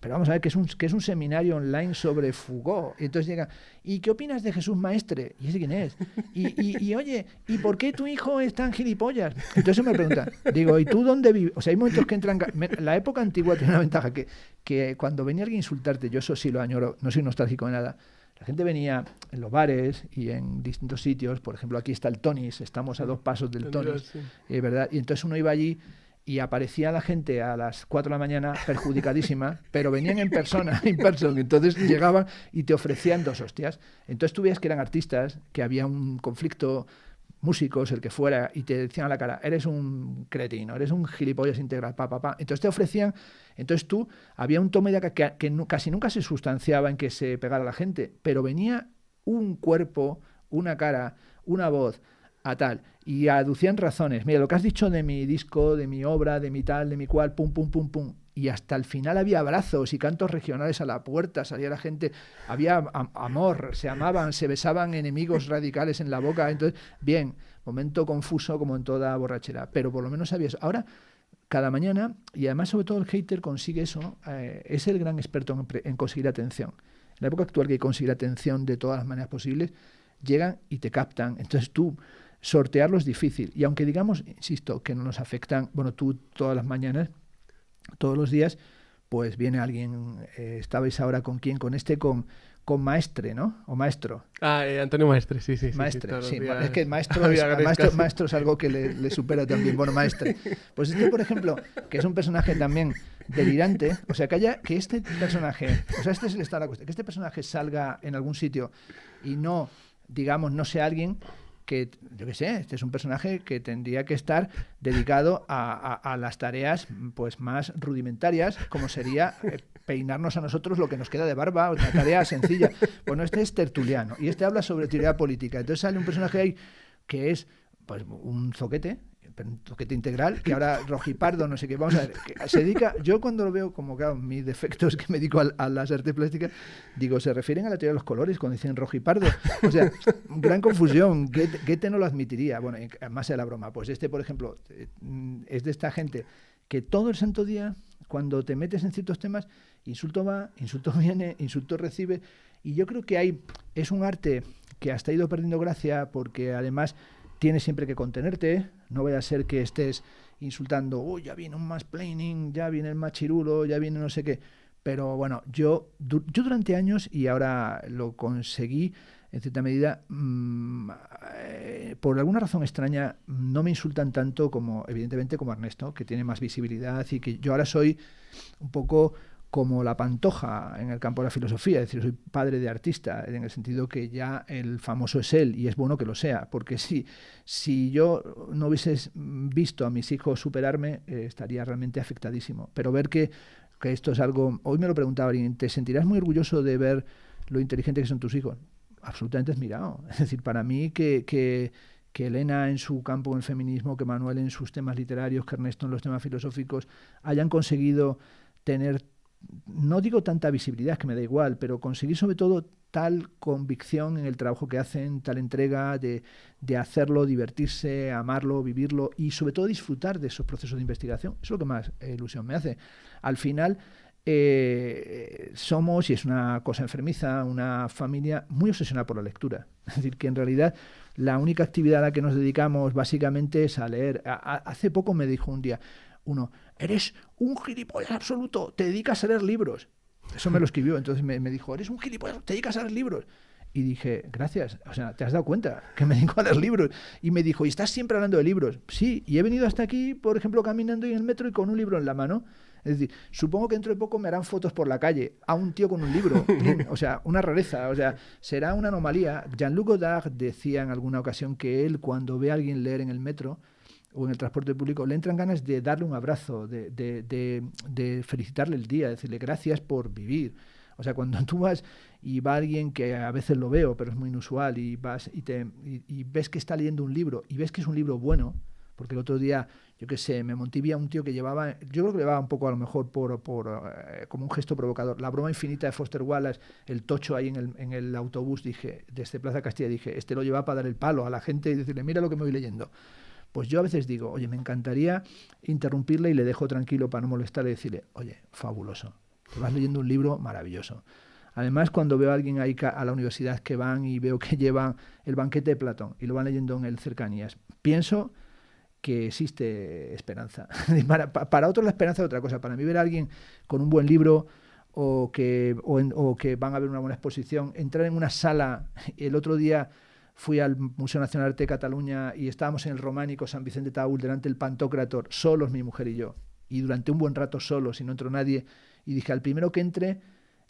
Speaker 2: pero vamos a ver que es un seminario online sobre Foucault. Y entonces llega, ¿y qué opinas de Jesús Maestre? ¿Y ese quién es? Y oye, ¿y por qué tu hijo es tan gilipollas? Entonces me pregunta, digo, ¿y tú dónde vives? O sea, hay momentos que entran... La época antigua tiene una ventaja, que cuando venía alguien a insultarte, yo eso sí lo añoro, no soy nostálgico de nada, la gente venía en los bares y en distintos sitios, por ejemplo, aquí está el Tonis, estamos a 2 pasos del Tonis, ¿verdad? Y entonces uno iba allí y aparecía la gente a las 4 de la mañana perjudicadísima, pero venían en persona, entonces llegaban y te ofrecían 2 hostias. Entonces tú veías que eran artistas, que había un conflicto, músicos, el que fuera, y te decían a la cara, eres un cretino, eres un gilipollas integral, Entonces te ofrecían, entonces tú, había un toma y daca que casi nunca se sustanciaba en que se pegara la gente, pero venía un cuerpo, una cara, una voz, a tal, y aducían razones. Mira, lo que has dicho de mi disco, de mi obra, de mi tal, de mi cual, pum, pum, pum, pum. Y hasta el final había abrazos y cantos regionales a la puerta, salía la gente, había amor, se amaban, se besaban enemigos radicales en la boca. Entonces, bien, momento confuso como en toda borrachera, pero por lo menos había eso. Ahora, cada mañana, y además sobre todo el hater consigue eso, es el gran experto en conseguir atención. En la época actual, que hay que conseguir atención de todas las maneras posibles, llegan y te captan. Entonces tú, sortearlo es difícil. Y aunque digamos, insisto, que no nos afectan, bueno, tú todas las mañanas, todos los días, pues viene alguien, estabais ahora con quién, con Maestre, ¿no? O Maestro.
Speaker 1: Antonio Maestre, sí.
Speaker 2: Maestre, sí. Es que maestro es algo que le supera también. Bueno, Maestre. Pues este, por ejemplo, que es un personaje también delirante, o sea, que este personaje, o sea, este es el estado de la cuestión, que este personaje salga en algún sitio y no, digamos, no sea alguien que, yo qué sé, este es un personaje que tendría que estar dedicado a las tareas pues más rudimentarias, como sería peinarnos a nosotros lo que nos queda de barba, una tarea sencilla. Bueno, este es tertuliano y este habla sobre teoría política. Entonces sale un personaje ahí que es pues un zoquete integral, que ahora rojipardo, no sé qué, vamos a ver, que se dedica, yo cuando lo veo, como claro, mi defecto es que me dedico a las artes plásticas, digo, se refieren a la teoría de los colores cuando dicen rojipardo, o sea, gran confusión, Goethe no lo admitiría, bueno, más de la broma, pues este, por ejemplo, es de esta gente que todo el santo día, cuando te metes en ciertos temas, insulto va, insulto viene, insulto recibe, y yo creo que es un arte que hasta ha ido perdiendo gracia, porque además tienes siempre que contenerte, no vaya a ser que estés insultando, ya viene un mansplaining, ya viene el machirulo, ya viene no sé qué. Pero bueno, yo durante años, y ahora lo conseguí en cierta medida, por alguna razón extraña, no me insultan tanto como, evidentemente, como Ernesto, que tiene más visibilidad y que yo ahora soy un poco como la Pantoja en el campo de la filosofía, es decir, soy padre de artista, en el sentido que ya el famoso es él, y es bueno que lo sea, porque si yo no hubiese visto a mis hijos superarme, estaría realmente afectadísimo. Pero ver que esto es algo... Hoy me lo preguntaba alguien, ¿te sentirás muy orgulloso de ver lo inteligente que son tus hijos? Absolutamente admirado. Es decir, para mí que Elena en su campo en el feminismo, que Manuel en sus temas literarios, que Ernesto en los temas filosóficos, hayan conseguido tener, no digo tanta visibilidad, que me da igual, pero conseguir sobre todo tal convicción en el trabajo que hacen, tal entrega de hacerlo, divertirse, amarlo, vivirlo y sobre todo disfrutar de esos procesos de investigación. Eso es lo que más ilusión me hace. Al final somos, y es una cosa enfermiza, una familia muy obsesionada por la lectura. Es decir, que en realidad la única actividad a la que nos dedicamos básicamente es a leer. Hace poco me dijo un día uno, eres un gilipollas absoluto, te dedicas a leer libros. Eso me lo escribió, entonces me dijo, eres un gilipollas, te dedicas a leer libros. Y dije, gracias, o sea, ¿te has dado cuenta que me dedico a leer libros? Y me dijo, ¿y estás siempre hablando de libros? Sí, y he venido hasta aquí, por ejemplo, caminando en el metro y con un libro en la mano. Es decir, supongo que dentro de poco me harán fotos por la calle a un tío con un libro, o sea, una rareza, o sea, será una anomalía. Jean-Luc Godard decía en alguna ocasión que él, cuando ve a alguien leer en el metro o en el transporte público, le entran ganas de darle un abrazo, de felicitarle el día, decirle gracias por vivir. O sea, cuando tú vas y va alguien que a veces lo veo, pero es muy inusual, y vas y ves que está leyendo un libro y ves que es un libro bueno, porque el otro día, yo qué sé, me Montivía un tío que llevaba, yo creo que llevaba un poco a lo mejor como un gesto provocador, La broma infinita de Foster Wallace, el tocho ahí en el autobús, dije, desde Plaza Castilla, dije, este lo llevaba para dar el palo a la gente y decirle, mira lo que me voy leyendo. Pues yo a veces digo, oye, me encantaría interrumpirle y le dejo tranquilo para no molestarle y decirle, oye, fabuloso. Te vas leyendo un libro maravilloso. Además, cuando veo a alguien ahí a la universidad que van y veo que llevan el banquete de Platón y lo van leyendo en el Cercanías, pienso que existe esperanza. Para otros la esperanza es otra cosa. Para mí ver a alguien con un buen libro o que van a ver una buena exposición, entrar en una sala. El otro día fui al Museo Nacional de Arte de Cataluña y estábamos en el Románico San Vicente Taúl delante del Pantocrátor, solos mi mujer y yo. Y durante un buen rato solos, y no entró nadie. Y dije, al primero que entre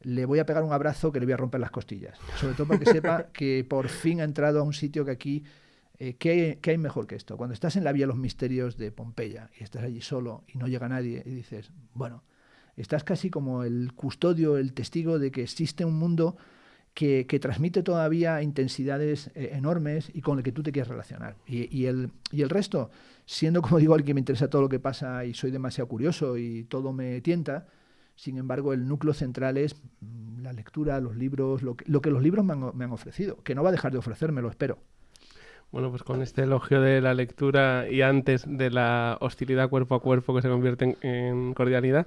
Speaker 2: le voy a pegar un abrazo que le voy a romper las costillas. Sobre todo para que sepa que por fin ha entrado a un sitio que aquí... ¿qué hay mejor que esto? Cuando estás en la Vía de los Misterios de Pompeya y estás allí solo y no llega nadie y dices, bueno, estás casi como el custodio, el testigo de que existe un mundo que transmite todavía intensidades enormes y con el que tú te quieres relacionar. Y el resto, siendo, como digo, alguien que me interesa todo lo que pasa y soy demasiado curioso y todo me tienta, sin embargo, el núcleo central es la lectura, los libros, lo que los libros me han ofrecido, que no va a dejar de ofrecérmelo, espero.
Speaker 1: Bueno, pues con este elogio de la lectura y antes de la hostilidad cuerpo a cuerpo que se convierte en cordialidad,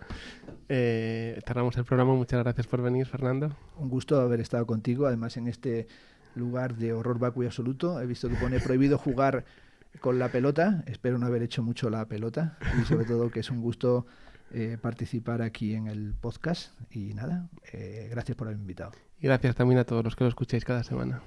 Speaker 1: cerramos el programa. Muchas gracias por venir, Fernando.
Speaker 2: Un gusto haber estado contigo, además en este lugar de horror vacuo y absoluto. He visto que pone prohibido jugar con la pelota. Espero no haber hecho mucho la pelota y sobre todo que es un gusto participar aquí en el podcast. Y nada, gracias por haberme invitado.
Speaker 1: Y gracias también a todos los que lo escucháis cada semana.